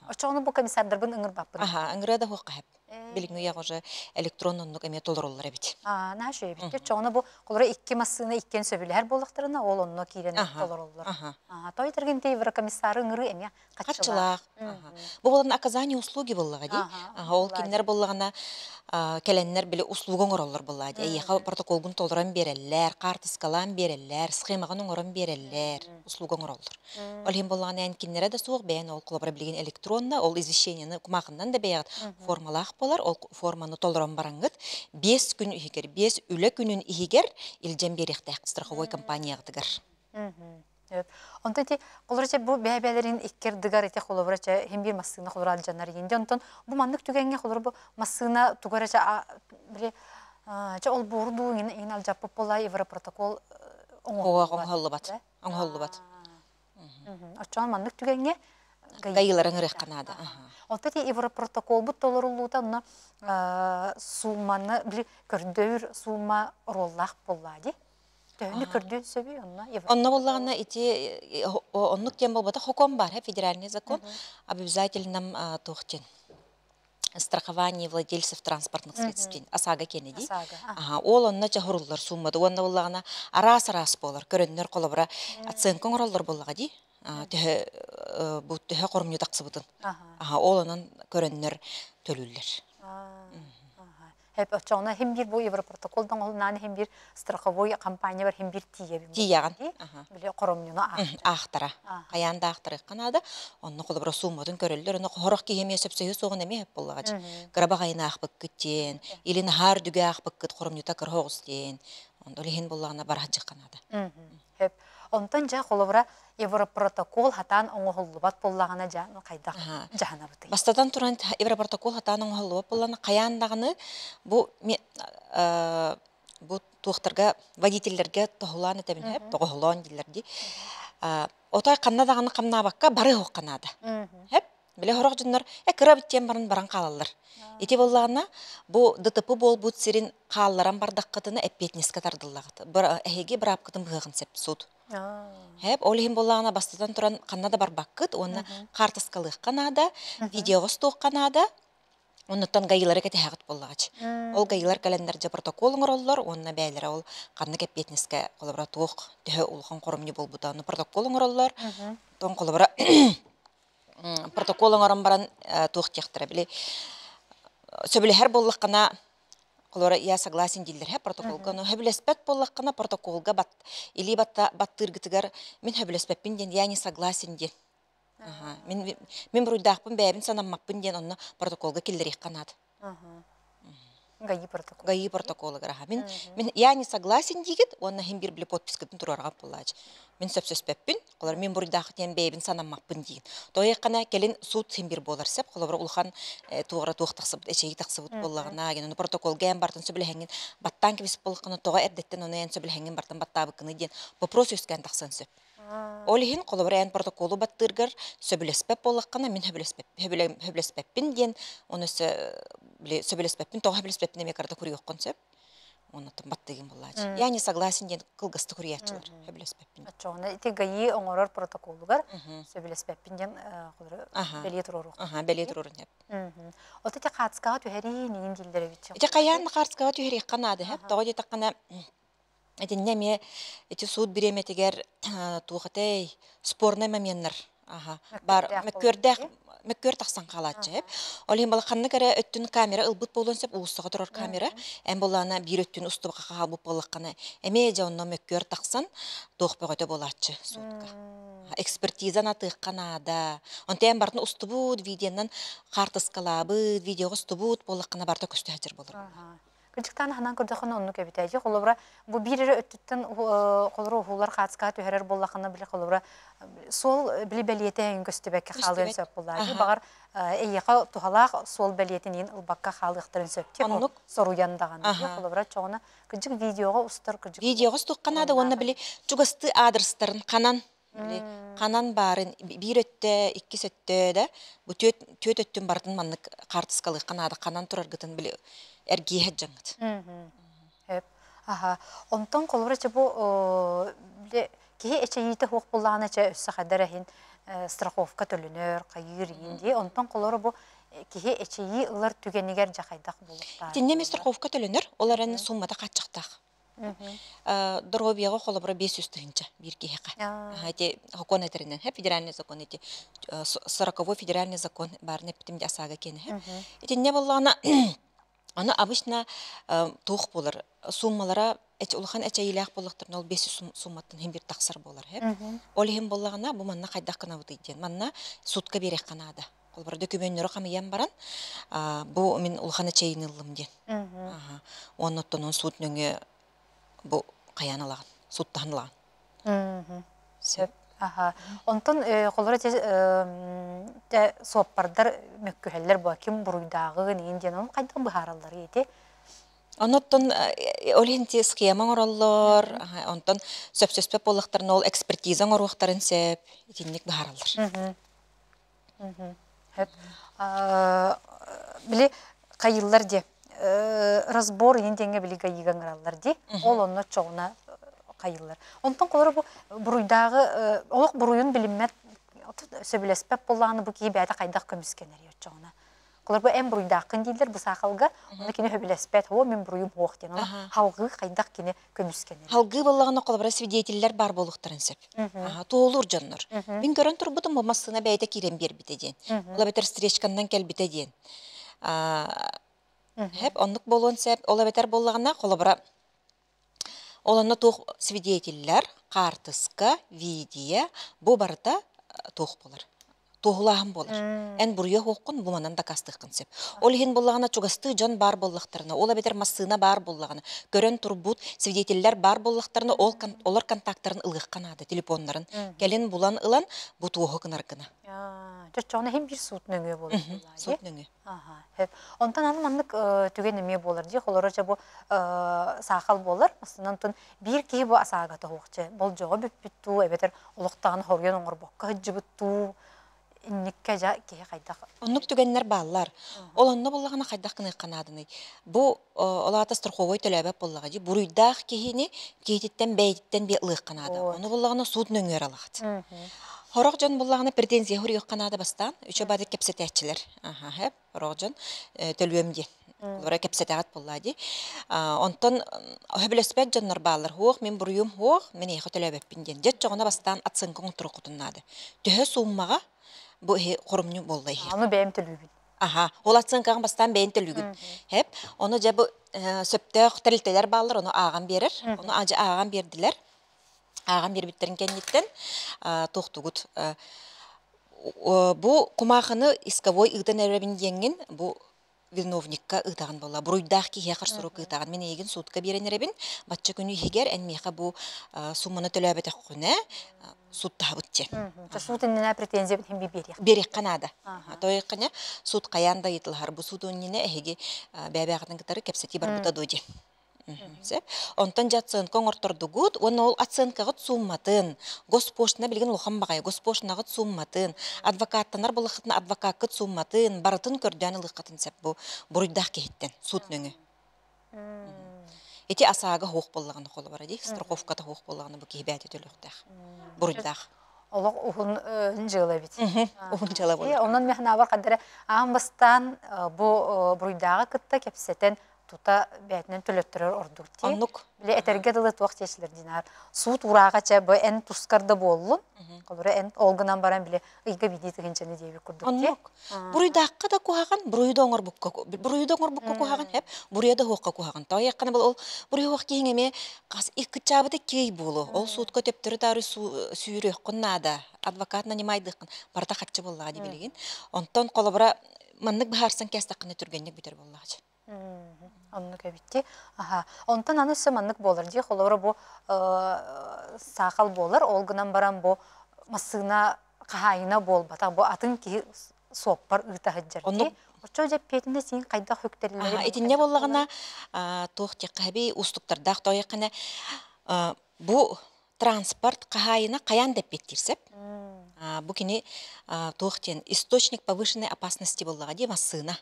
Очоғыны бұл комиссардар бұн ұңыр бап бұн?
Үңірі да хоққа әбет. Біліңгі яға уже электронны әме толырулар әбет.
Нашы әбет. Очоғыны бұл қолыра 2 массыны 2 сөбілер болықтарына, ол онны кейрен толырулар. Той тұрген тейвір комиссары ұңыры әме қатшылақ. Бұл болағын оказание услуги болаға дей. Ол кенлер болағына кәләннәр білі услугын оралар болады. Яқа протоколгын толыран берелер, картыскалан берелер, схемағын оран берелер, услугын оралар. Ол хем болған әнкенлері де соқ бәйін ол қолабыра білген электронна, ол извещенияны құмақындан да бәйіғат формалақ болар, ол форманы толыран бараңғыт. 5 күн үйгер, 5 үлі күнін үйгер, илжен беректі страховой компанияғдығыр. Онтан те қолырача бұл бәйбәлерін иккердігар ете қолырача хем бір массына қолыр алжанар енді. Онтан бұл мандық түгенге қолыр бұл массына тұғарача ол бұрду ең алжапып бола Европротокол
оңғолы бат.
Очуан мандық түгенге
гайыларын ұрық қанады.
Онтан те Европротокол бұл толырылуыда суманы көрдөйір сума роллақ болады. Тәуіні көрді сөбі онна?
Онна болағына оннық тем болбата хоком бар, федеральный закон, обязательном тоқтен. Страхование владельцев транспортных средств. Асага кенеди. Ол онна чахырулар суммады. Онна болағына арас-арас болар. Көріннер қолабыра оценкон оралдар болаға ди. Бұттыға қорымны тақсы бұтын. Ол онын көріннер төлілер.
Hep açığına hem bir bu Европротоколдан olunağını hem bir страховой компания var hem bir tiye.
Тияған.
Bile korumyonu
Ақтара. Қаянда ақтары қанады. Оны қолы бір сумадың көрілдер. Оны қорық кейеме сөпсөйі соғын әме хеп болағач. Грабағайына ақпық күттен. Илін хар дүге ақпық күт қорымнюта кірғоғыстен. Оны олеген болағына барғаджық қанады.
Hep. Ondan ja қолыбыра Европротокол хатан оңғылыбат болағына қайдақ жағына бұты.
Бастадан тұран Европротокол хатан оңғылыбат болағына қаяндағыны бұл туқтарға, водительдерге тоғылан етемін әп, тоғылан дейлерді. Отай қаннадағыны қамнабаққа бары хоқ қанады. Әп, біле хорақ жүнлер, кіра біттен барын баран қалалар. Еті болағына бұл ДТП бол бұд сирин қалаларан бардақ қытыны әппетнеске тардылағыды. Әйеге бір апқытын бұғығын сәп суд. Хеп, олихин болағына бастадан тұран қанада бар баққыт, оны қартысқалық қанада, видеоғыз тоқ қанада, Оннуттан гайылары кәтәһәгіт боллағач. Ол гайылар календаржа протокол оңыроллар, онна бәйлері ол қанны кәппетнеске қолыбыра туық түхі ұлған қорымне бол бұта. Протокол оңыроллар, тон қолыбыра протокол оңырын баран туық тияқтыра біле. Сөбілі әр боллаққана қолыбыра я согласен дейділер протоколға. Хөбілеспәт боллаққана протоколға или баттыргітігер мен хөбілеспәтпін ден, я не согласен ден. Мен бұруйдақпын бәбін санаммаппын ден онны протоколға келдірек қанады.
Гайы протокол.
Гайы протоколы ғыраға. Мен я не согласен дегет, онна хем бір білі подпискетін тұрарға болағыч. Мен сөпсөспәппін, қолар мен бұруйдақы ден бәбін санаммаппын деген. Той қана келін суд хем бір болар сәп, қолар ұлған туғыра туық тақсыбыт, әшеге тақсыбыт болағына, оны протоколға ән бартын сөбілі әңген, баттан кебесі болыққаны тоға әрдеттен оны ән сөбілі әңген бартын баттабыққыны ден, вопрос өскен тақсан сөп. Олихин қолыбыр ән протоколу баттыргар сөбілеспәп болаққана мен хөбілеспәппін ден, оны сөбілеспәппін, тоға хөбілеспәппін әме қарда көрі өққын сөп, оны тұн баттыгын болағыч. Я не согласен ден қылғысты көрі әтшілер хөбілеспәппін.
Чоғына, ити гайы оңырыр протоколугар сөбілеспәппін ден бәле тұрыр өққын.
Бәле тұрырын әп.
Ол тәте қатысқаға түхәрі нейін делдері бітші?
Ити қаян қатысқаға түхәрі қанады әп. Тоға де таққана эти неме эти суд биреметигер туғатай спорный моменттер бар мөккөр тақсан қалатчы. Ол хем балақанны кәрі өттін камера ылбыт болуын сеп уыстыға тұрар камера. Әм болана бір өттін ұстыбыға қалбып болаққаны. Әме жауынна мөккөр тақсан тоқпы қөті болатчы судқа. Экспертизан атық қанада. Онты әм бартын ұстыбуд видеонан қартысқалабы, видеоға ұстыбуд болаққана барта көсті әжір болыр.
Күлчіктен ханан көрдіқын онны көбітәйді. Қолыбыра, бұл бірері өттіттін қолыры ұғылар қатысқа түхерер болақыны білі қолыбыра сол білі бәлеті әйін көстібәкке қалығын сөп болайды. Бағар әйеқа тұғалақ сол бәлетінен ұлбаққа қалықтырын сөпте. Сору яндаған. Қолыбыра чоғына күлчік видеоға ұстыр.
Видеоға ұстыққанады, оны білі жүгісті адрестарын қанан барын бір өтті, екі сөтті да, бұл төт өттін бардың маннық қартысқалық қанады, қанан тұрар ғытын білі әргейі жаңғыд.
Онтон қолыбыра ча бұл кейі әчәйті хоқ болағына ча өссі қадар әхін страховка төлінер, қайыр енді. Онтон қолыбыра бұл кейі әчәйі ұлар түгенігер жақайдақ болуқтар.
Теннеме страховка төлінер, олар әні суммада қатшықтақ. Дробияға қолыбыра 500 тыгынча бір кейіға. Әте хокон әтерінен, федеральный закон, 40-й федеральный закон бар нәптімде асаға кені. Тенне болағына аны обычно туық болыр. Суммалара улахан әчәйіләқ болықтырын ол 500 сумматтың хем бір тақсыр болыр. Ол хем болағына бұл манна қайдақ қана бұтыйден. Манна судқа берек қанады. Ол бір дөкөмөннері қамиян баран, бұл мен улахан әчәйін ұлым ден. Оннаттан он суд нөңе бұл қаян алаған, судтан алаған.
Онтон қолыр әте соаппардар мөккөхеллер бұл кем бұруйдағы нейін ден оның қайдан бұхаралары ете?
Онтон оленте схема ораллар, онтон сөп-сөспеп болықтарын ол экспертизаң оруқтарын сөп, етеннік бұхаралар. Біле қайыллар де, разбор енденге біле қайыған ұраллар де, ол оны чоғына қайыллар. Онтан қолары бұруйдағы, олық бұруйын біліммет сөбілеспеп болағаны бұл кейі бәді қайдақ көміскенер ет жоғына. Қолар бұл әм бұруйдақын дейділер бұл сақылға, оны кені сөбілеспет, о, мен бұруйым оқтен, оны халғы қайдақ кені көміскенер. Халғы болағына қолабыра свидетелер бар болықтарын сөп. Тоғылыр жанныр. Мен көрін тұр бұдым болмасына бәйді керен бер бітеден. Ола бетер стречкандан кәл бітеден. Онлық болуын сөп, ола бетер болағына қолабыра оланна тоқ свидетелер, қартысқа, видео, бұл барда тоқ болар. Тоғылағын болар. Ән бұрыя хоққын бұманан да қастыққын сеп. Ол ең болағына чуғасты жан бар боллақтарына, ола бетер массына бар болағына, көрін тұрбут, свидетелер бар боллақтарына, олар контакттарын ылғыққан ады, телефонларын. Кәлін бұлан ылан, бұ тоғы қынарқына.
Жоғына хем бір суыт нөңе болар.
Суыт нөңе.
Онтан анын мандық түген өме болар де, қолыр өте бұл сақал болар. Масынан түн бір кейі бұл асағаты хоқчы. Бұл жоғы бүт-бүтту, әбетер ұлықтағын хорген оңыр боққа хүджі бүтту. Инникке жа кейі қайдақ.
Онық түгенлер баллар. Ол онны болағына қайдақ қыны қанадыны. Бұл олағата страховой төләбәп болаға де, бұруйдақ кейіні кейтеттен бәйдеттен бе ұлық қанады. Оны болағына суд нөңер алағады. Хорог жон буллагына претензия хурьёк канада бастан, үчө бады кепсетәчилер. Аха, хеп, хорог жон төлөмди. Лора кепсетәгат буллади. Онтон хөбелеспәт жоннор баллар хуох, мен буруйум хуох, мен эхо төлөбөппин ден. Жет жогона бастан атсынкын турукутуннады. Төһө суммага бу хорумню боллай.
Аны бәйем төлөбүн.
Аха, ол атсынкын бастан бәйин төлүгүн. Хеп, оны жа бу сөптөк тирилтелер баллар, оны аган берер. Оны ажы аган бердилер. Аган бербиттерин кенниттен тохтугут. Бу кумахыны исковой ыгдан эребин деңин, бу виновникка ытаган болла. Буруйдах ки хекар сорок ытаган. Мен егин судка берен эребин, батча күнү хигер энмеха бу сумманы төлөбөтө күнө суд табытчы.
Суд инне претензия бит химби берек.
Берек Канада. Той кыня суд каянда итилхар бу суд оннине эһиги бәбәгатын гытары кепсети бар бута доди. Онтон жатсын коңортордугут, оны ол аценкагыт сумматын, госпоштына билген лохан багай, госпоштынагыт сумматын, адвокаттанар булыхытын адвокаткыт сумматын, барытын көрдөн ылыкатын сеп бу буруйдах кехиттен суд нөңү. Эти асаага хоқ боллаганы холы бар ди, страховката хоқ боллаганы бу кибәти төлөктөх. Буруйдах.
Олог ухун жылы бит.
Ухун жылы бол.
Онан мехна бар кадары амбастан бу буруйдагы кытта кепсетен тута бәтнен төлөттөрөр ордук ти.
Оннук.
Биле этерге дылы туак чечлер динар. Суут урагача бу эн тускарда боллун. Колора эн олгынан баран биле ыйга бидит генчени деби курдук ти.
Оннук. Буруйдакка да кухаган, буруйдоңор букка кухаган хеп, буруйда хоққа кухаган. Та яккана бол ол буруй хоқ кеңеме кас икки чабыды кей болу. Ол суутка төптөрү тары сүйрөк куннада. Адвокат нанимайдыкын. Барта хатчы боллага ди билеген. Онтон колобра маннык бахарсан кестакны түргенник битер боллагачы.
Онны көбитти. Аха. Онтан аны сөманнык болар ди. Холора бу сакал болар. Олгынан баран бу масыгына кахайына болбата. Бу атын ки соппар ыта хаджар ди. Очо жеп петинде син кайда хөктерлер.
Этинне боллагана тохти каби устуктардак тоякына бу транспорт кахайына каян деп беттирсеп. Бу кини тохтен источник повышенной опасности боллага ди масына.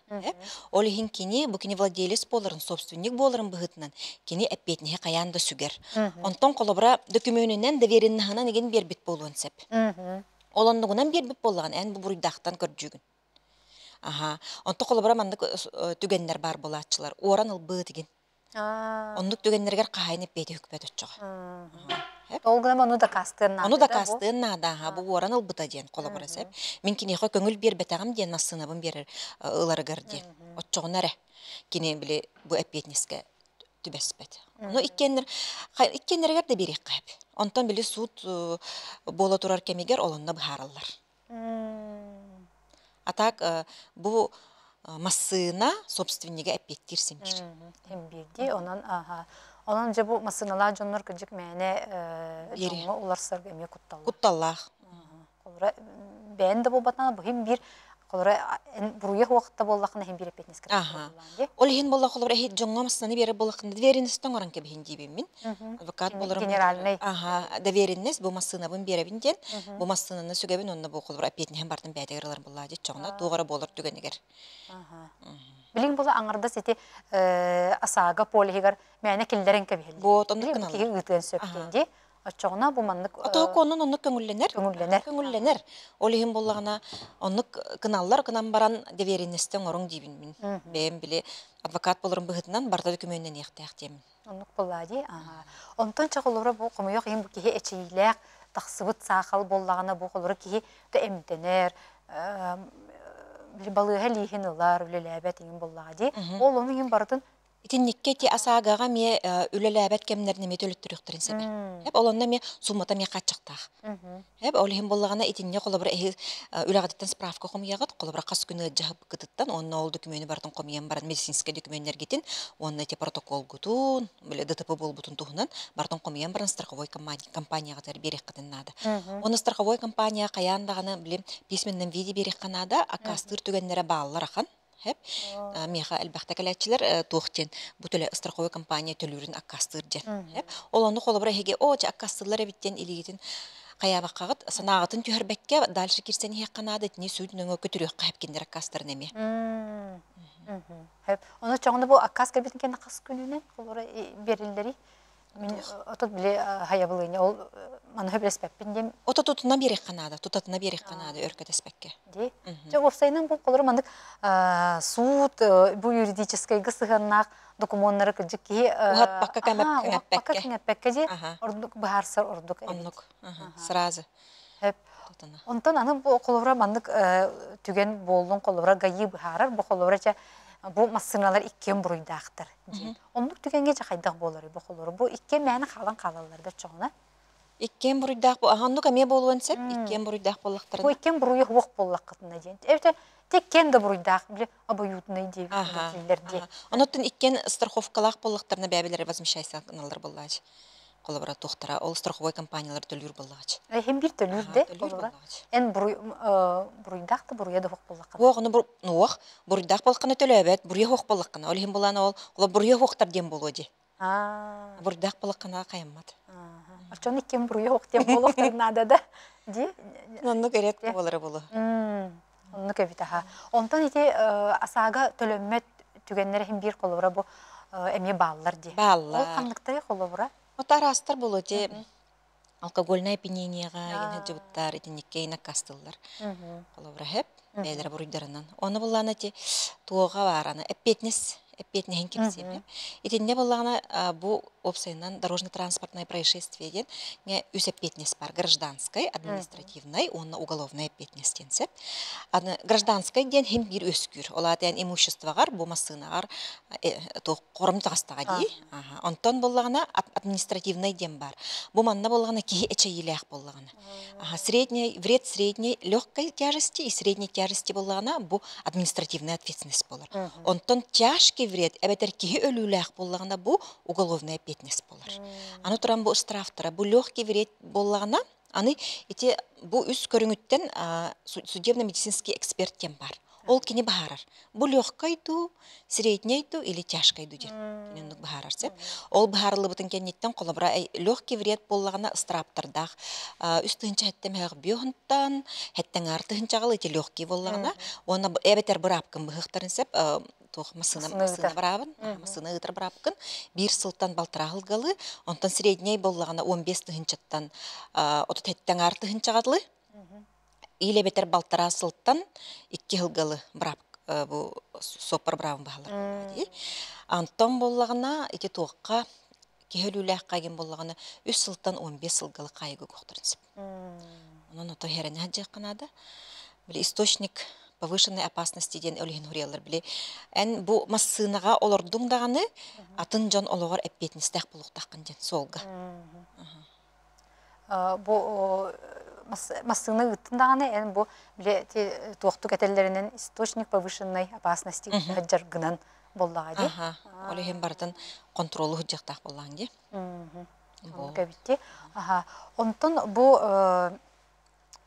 Олихин кини бу кини владелец боларын, собственник боларын быгытынан кини эппетне каянда сүгер. Онтон колобра документинен довереннахана неген бербит болуун сеп. Олондугунан бербит боллаган эн бу буруйдактан көржүгүн. Аха. Онтон колобра мандык түгеннер бар болатчылар. Оран ылбы деген. Ондук түгеннергер кахайны пети хөкпөт өтчөгө.
Олгынан ону да кастырна.
Ону да кастырна да, бу оран ылбыта ден колобра сеп. Мен кини хо көңүл бербетагам ден насынабын берер ыларыгар ден. Отчогунара кини биле бу эпетниске түбеспет. Ну иккеннергер де берек кайып. Онтон биле суд бола турар кемигер олонда бахараллар. Атак бу масына собственниге эпеттирсин бир.
Хембирди онан аха. Онан же бу масыналар жоннор кыжык мәне жоңго уларсарга эме кутталла.
Кутталлах.
Колора бәнде бу батана бу хем бир колора буруя вакытта боллакны хем бир эпетниске.
Ол хин болла колора хит жоңго масыны бере боллакны доверенностьтен оран кебе хин дибин мин. Адвокат болорум.
Генеральный.
Аха, доверенность бу масына бун беребин ден. Бу масынаны сүгебин онда бу колора эпетни хем бардын бәдегерлер болла ди чоңна тугара болор түгенегер.
Билин бола аңарда сети асага полихигар мәне килдерен кебе.
Вот онды кынал.
Ки үтен сөпкенди. Ачогына бу маннык.
Ата конун онны көңүлленер. Олихин боллагана онны кыналлар кынан баран доверенностьтен орун дибин мин. Бем биле адвокат болорун быгытынан барда документен яктым.
Онны боллади. Онтон чагылора бу комуяк ем бу ки эчилек таксыбыт сахал боллагана бу колора ки эмтенер балыга лихинылар үлеләбәт иң боллагы. Ол оны иң бардын
Итинникке ти асаагага ме үлеләбәт кемнәрне ме төлөттүрүктөрүн себе. Хеп олонна ме суммата ме качыктак. Хеп олихим боллагана итинне колобра үләгәттен справка комыягат, колобра кас күнү жахып кытыттан, онна ол документы бардын комыян баран медицинский документтер гитин, онна ти протокол гутун, биле ДТП болбутун тухунан бардын комыян баран страховой компанияга тер берек кытыннады. Оны страховой компания каяндаганы биле письменнен виде берек канада, акастыр түгеннәре баалар ахан. Хеп, меха әлбәхтә кәләчләр тохтен бу төле страховой компания төлүрен акастыр ден. Хеп, олоны колобра хеге о акастырлар биттен илигитин каябаккагыт санагатын түһәрбәккә дальше кирсен хек канада не сүднөңө көтүрөк кайып киндер акастыр неме.
Хеп, оны чоңда бу акаска битен кенде кас күнүнен колобра берилдери Мен отот биле хаябылыны ол маны хөбреспеппин дем
Ота тутуна берек канада, тутатына берек канада өркөтеспекке.
ди. Же опсайнын бу колор мандык суд бу юридический гысыганнак документтары кыжыки
Ухат бакка кәмәп
пакка
кәмәппекке.
кәмәппекке же
Ага.
ордук бахарсар ордук.
Оннук, сразу.
Хеп.
Тутуна.
Онтон аны бу колора мандык түген болдун колора гайы бахарар бу колора же бу массыналар иккен буруйдактыр. Ондук түгенге же кайдак болор бу колора. Бу иккен мәни калан калаларда чоңна.
Иккен буруйдак бу аханнук эме болуан сеп, иккен буруйдак боллактарын.
Бу иккен буруй хук боллакытына ден. Эбте теккен да буруйдак биле обоюдный деп
Ага.
билерди.
Оноттун иккен страховкалак боллактарына бәбелер возмещайсаналар боллач. Колобра тохтара, ол страховой компаниялар төлүр боллач.
Хем бир төлүрдө
Төлүр
колора.
боллач.
Ен буруйдакты буруя да хук боллакыт.
Воғыны буруйдак болқаны төлөбөт, буруя хок боллакына. Ол хем буланы ол, ол буруя хоктар дем болоди. Буруйдак боллакына кайыммат.
Арчон иккен буруя хук дем болоктар нада да. Ди.
Нонну керек болары болу.
Онну кебитаха. Онтон ити асага төлөммөт түгеннер хем бир колора бу эми баллар ди. Ол
Баллар.
кандыктай колора.
Отар астар болоди. Алкогольное опьянениега, ene жыбыттар, этинникке ина кастыллар. Колобра хеп, бәйлер буруйдарынан. Оны булланы ти туога бараны, эппетнехен кепсем. Итинне булланы бу опсайнан дорожно-транспортное происшествие ден, не үс эппетнес бар, гражданской, административной, онна уголовная эппетнес денсеп. Гражданской ден хем бир өскүр. Олатен имуществогар, бу массынагар, то коромтагастага ди. Онтон буллагана административный ден бар. Бу манна буллагана кихи эчейлях буллагана. Средний вред средней легкой тяжести и средней тяжести буллагана бу административная ответственность болар. Онтон тяжкий вред эбетер кихи өлүлях буллагана бу уголовная эппетнес болар. Аны туран бу штрафтара бу легкий вред буллагана аны ити бу үс көрүңүттен судебно-медицинский эксперт тем бар. Ол кини бахарар. Бу легкойду, среднейду или тяжкойду ден. Кинендук бахарар сеп. Ол бахарлы бутын кеннеттен колобра легкий вред боллагана страптардах. Үстүнчө хеттем хэг биохунтан, хеттен артыгынчагыл эти легкий боллагана. Оны эбетер бырапкын быхыктарын сеп, тох масына барабын, масына ытыр барапкын. Бир сылтан балтырагылгалы, онтан средней боллагана 15 тыгынчаттан, отут хеттен артыгынчагалы. Иле бетер балтара сылттан 2 жылгалы брап бу сопар бравын баалар. Антон боллагына ити тоққа кехөлүләк кайгын боллагына 3 сылттан 15 жылгалы кайгы коктурсып. Онун ото херене хаҗаканада. Били источник повышенной опасности ден өлген хуриялар били. Эн бу массынага олордуң даганы атын жон ологор эппетнистек булуктаккан ден солга.
Бу массыны ыттындаганы эн бу биле туакту кетеллеринен источник повышенной опасности жаргынан боллага ди.
Оле хем бартын контролу хуҗактак боллаган ди.
Бу кебитти. Онтон бу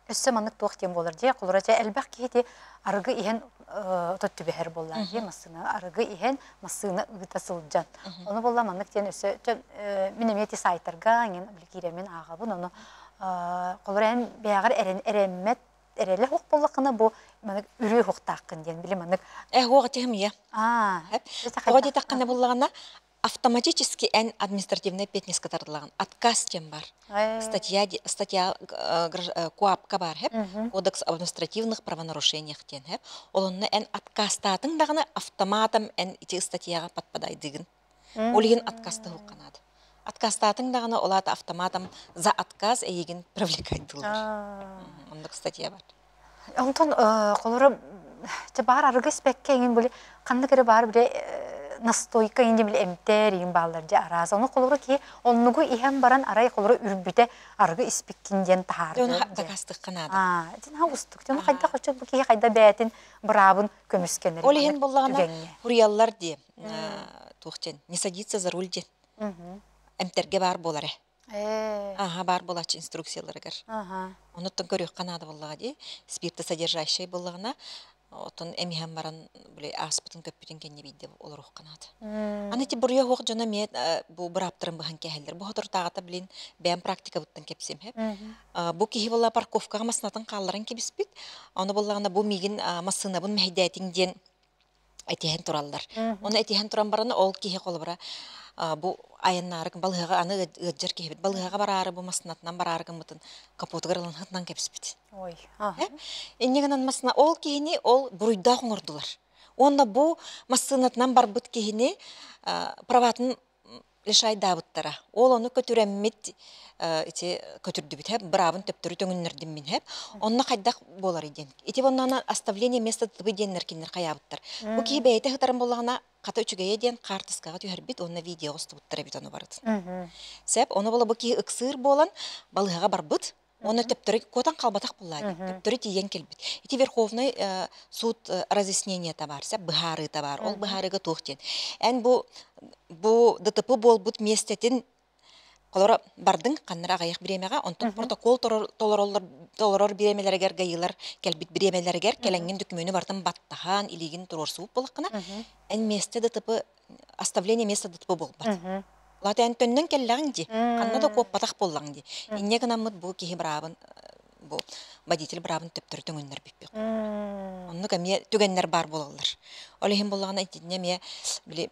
өссө манык туактен болар ди. Кулурача элбак кити аргы ихен тоттубехер боллар ди. Массыны аргы ихен массыны ыгытасылжан. Оны болла манык тен өссө минемети сайттарга ген билгиремен агабын оны колорен бягар эреммет эреле хок боллакына бу манык үрү хоктакын ден биле манык
Хогатем я. Ходи такканы боллагана автоматически эн административный петнес катарлаган отказ тем бар. Статья КОАПка бар хеп, кодекс об административных правонарушениях тен хеп. Олонны эн отказ татын даганы автоматом эн ити статьяга подпадает дигин. Олигин отказты хуканады. Откастатын даганы олата автоматом за отказ эйген привлекательдылар. Онда статья бар.
Онтон колора бар аргы спеккен биле кандай кере бар биле настойка инде биле эмтер ин баллар жа араз. Оны колора ки оннугу ихем баран арай колора үрбүтө аргы спеккинден таар.
Оны дагастык канады.
Дин хагыстык. Тен кайда хочот бу ки кайда бәтин брабын көмүскенер.
Ол ен боллагана хурияллар ди. Тухтен не садится за руль ди. Эмтерге бар болары. Бар болач инструкцияларыгар. Онуттан көрүк канады боллага ди. Спирты содержащий боллагана отон эмиһам баран биле аспытын көппүтүн кенне бидде олорук канады. Аны ти бурья хок жона мет бу браптырын бахан кехелдер. Бу хотор тагата билин бәм практика буттан кепсем хеп. Бу кихи болла парковкага маснатын калларын кебиспит. Аны боллагана бу мигин масына бун мәһидәтиң ден этиһен тураллар. Оны этиһен туран бараны ол киһи колбара бу аяннарык балыга аны ыджыр киһибит. Балыга барары бу маснатнан барары гымытын капотыгар хатнан кепспит.
Ой.
Эннегенен масна ол киһини ол буруйда хоңордулар. Онда бу массынатнан барбыт киһини праватын лишай дабыттара. Ол оны көтүрәммит ити көтүрдүбит хэп бравын төптөрү төңүннөрдүм мин хэп. Онна кайдак болар иден. Ити воннан оставление места тыбы деннер кинер каябыттар. Бу ки бейте хытарын боллагана ката үчүгөй ден картыскага түһәрбит онна видео остуттар бит оны барат. Сеп оны бола бу ки ыксыр болан балыга барбыт. Оны төптөрү котан калбатак буллады. Төптөрү тиен келбит. Ити Верховный суд разъяснение табар, сеп быхары табар. Ол быхарыга тохтен. Эн бу ДТП болбут местетин колора бардың каннара гаяк биремега, онтон протокол толорор биремелергер гайылар келбит биремелергер келенген документы бартын баттахан илигин турорсуп болакына. Эн месте ДТП оставление места ДТП болбат. Латен төннөн келлаңди, канна да коппатак боллаңди. Инне гынамыт бу кихи брабын бу водитель брабын төптөр төңөннөр биппек. Онну кеме түгеннер бар болалар. Олехин боллагана итинне ме били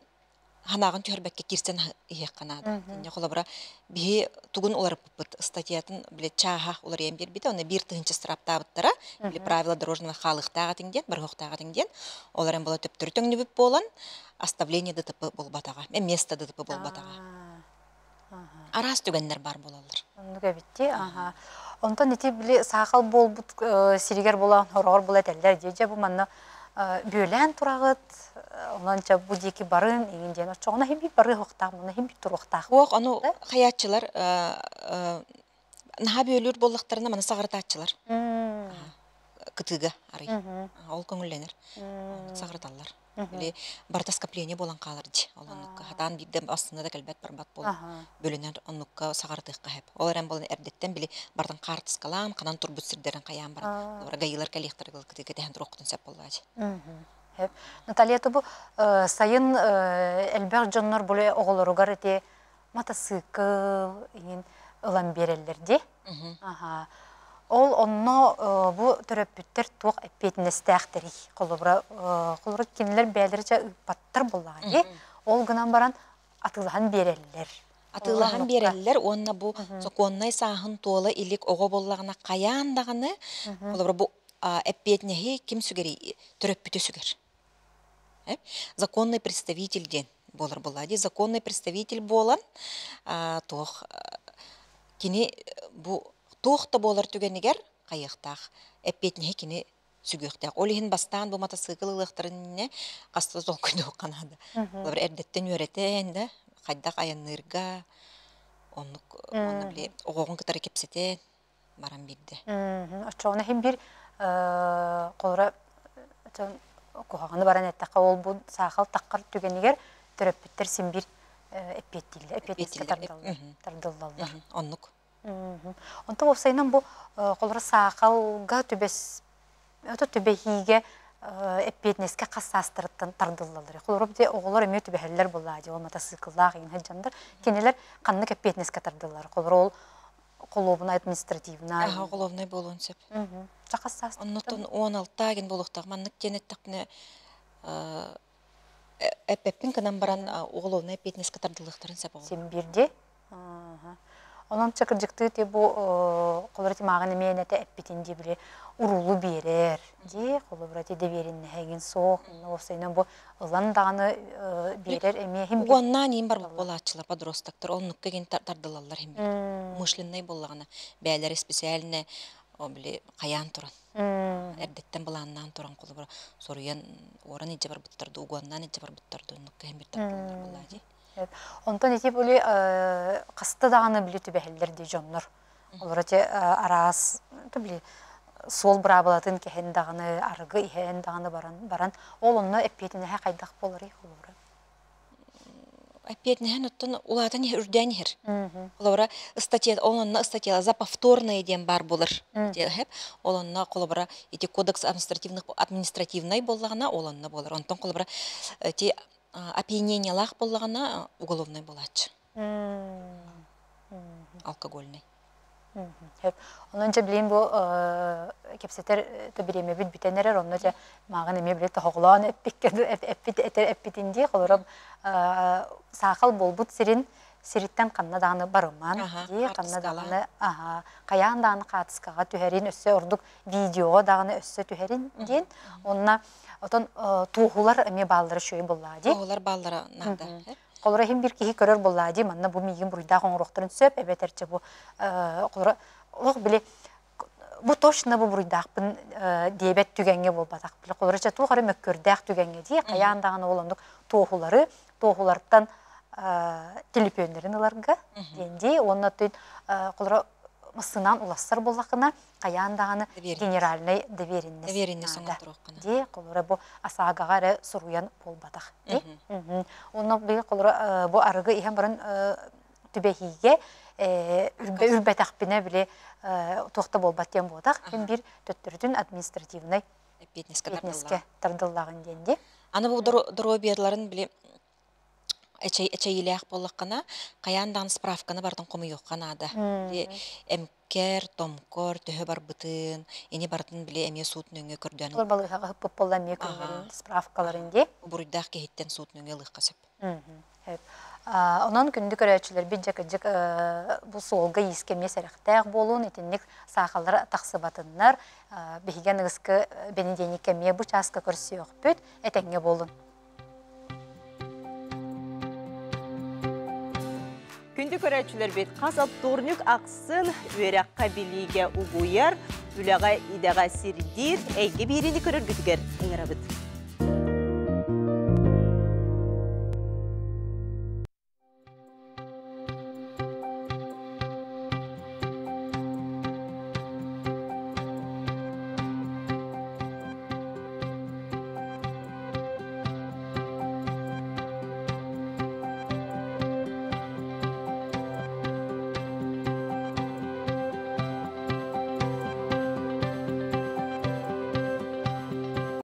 ханагын төрбекке кирсен иек канады. Инне колобра би тугун олар буппут статьятын били чаха олар ем бербите, оны бир тыгынчы страптабыттара, били правила дорожного халыктага тиңден, баргоктага тиңден, олар ем бола төптөр төңнүбүп болан оставление ДТП болбатага, место ДТП болбатага. Арас түгеннер бар болалар.
Онуга битти, Онтон ити били сахал болбут сиригер болан хорогор болат элдер деже бу манна бөлән турагыт, онанча бу деки барын игинден очогына хим бит бары хоктак, муна хим бит туруктак.
Ок, аны хаятчылар наха бөлүр боллактарына мана сагыртаачылар. Кытыга арый. Ол көңүлленер. Сагырталлар. Или барта скопление болан калырды. Олонукка хатан бидден астында да келбет барбат бол. Бөлөнөр онукка сагыртыкка хеп. Оларан болан эрдеттен били бартан картыскалам, канан турбут сирдерен каян бар. Олар гайылар коллекторгыл кытыга тен туруктун сеп боллады.
Хеп. Наталья бу сайын элбер жоннор боле оголоругар эти мотоцикл ин ылан берелерди. Ол онно бу төрөпүттер тук эпетнестактери. Колобра кинилер бәлерчә паттар буллагы. Ол гынан баран атылган береллер.
Атылган береллер онна бу законный сахын тола илик ого боллагына каян даганы. Колобра бу эпетнеги ким сүгери төрөпүтө сүгер. Законный представитель ден болар булады. Законный представитель болан тох кини бу Тухта болар түгенигер кайыктак эппетне кини сүгөктак. Олихин бастан бу мотоцикл ылыктырынне каста золкуну канады. Олар эрдеттен үйрөтен да кайдак аяннырга оны биле огогун кытары кепсете баран бирди.
Очоны хим бир колора кохаганы баран эттакка ол бу сахал таккар түгенигер төрөпүттер син бир эппеттилер тардыллалар.
Оннук
Онто болсайнан бу колора сахалга түбес өтө түбехиге эппетнеске кассастырыттан тардыллалар. Колора бите оголор эме түбехеллер буллады. Ол мотоциклдар ин хаҗандар кенелер канны эппетнеске тардыллар. Колора ол колобуна административна.
Головной болон сеп.
Чакассас.
Оннотон 16 ген болуктак маннык кенеттакне эппеппин канан баран оголовный эппетнеске тардылыктарын сеп.
Сен бирде. Onun çakırcıktığı te bu kolorati mağını meynete eppetindi bile urulu berer. De kolorati de verin hegin soğuk. Olsaydı bu ılan dağını berer eme hem.
Ondan iyim var bolaçılar, подростактар, onlukka gen tardılallar hem. Müşlinnay bollağına. Beyler spesialine o bile kayan turan. Erdetten bulandan turan kolora. Soruyan oran iyice var bittardı, uğandan iyice var bittardı. Onlukka hem bir tardılallar bolladı.
Ondan eti böyle kasta dağını bile tübehiller de jonlar. Olarak aras bile sol brabalatın kehen dağını argı ihen dağını baran olunla epeytine ha kaydak bolari olur.
Epeytine notun ulatan ürden her. Kolora statiya olunla statiya за повторное дем бар булар. Hep olunla kolora eti kodeks административный боллагына olunla болар. Онтон kolora eti опьянение лах боллагына уголовный болачы. Алкогольный.
Onunca bileyim bu kepseter tabirime bit bitenler onunca mağın eme bile toğlan eppitin diye olarak sağal bolbut siritten kanna dağını barıman diye kanna dağını kayan dağını katıskağa tüherin össe orduk video dağını össe tüherin diye onunla otan tuğular eme balları şöyle bolladı.
Tuğular ballara nada.
Kolora hem bir kişi görür bolladı manna bu miyim burada kongrokların söp ebeterçe bu kolora Oğ bile bu toşna bu buruydaqpın diyebet tügenge bolbataq bile qolaracha tuğarı mökkördeq tügenge diye qayandağın oğlandık toğulardan telefönlerin alarga dendi onna tüyn qolara mısınan ulaslar bollaqına qayandağını generaline deverinne diye qolara bu asağağa soruyan bolbataq di onna bile qolara bu arıgı ihan barın tübehiye ürbe takbine bile toxta bolbatyan boldaq. Hem bir töttürütün administrativnay etneske tardılağın dendi.
Ana bu dробияларын bile эчейлях боллаққана қаяндан справканы бардын қомы yoqqana да. Эмкер, томкор, төһө бар бытын, эни бардын биле эме суут нөңө көрдөн.
Олар балыға хып боллан ме көрдөн справкаларын де.
Бурдах кехиттен суут нөңө лыхкасып.
Ondan gündük öğretçiler bir cakıcık bu solga iskemye serextaq bolun etinlik saxallara taqsıbatınlar bihigen ıskı beni denikemye bu çaska körsi yok büt etenge bolun.
Gündük öğretçiler bit qasat tornuk aqsın üyerekka biliге uğuyar ülağa idağa sirdir eygi birini körür gütüger. Eğer abit.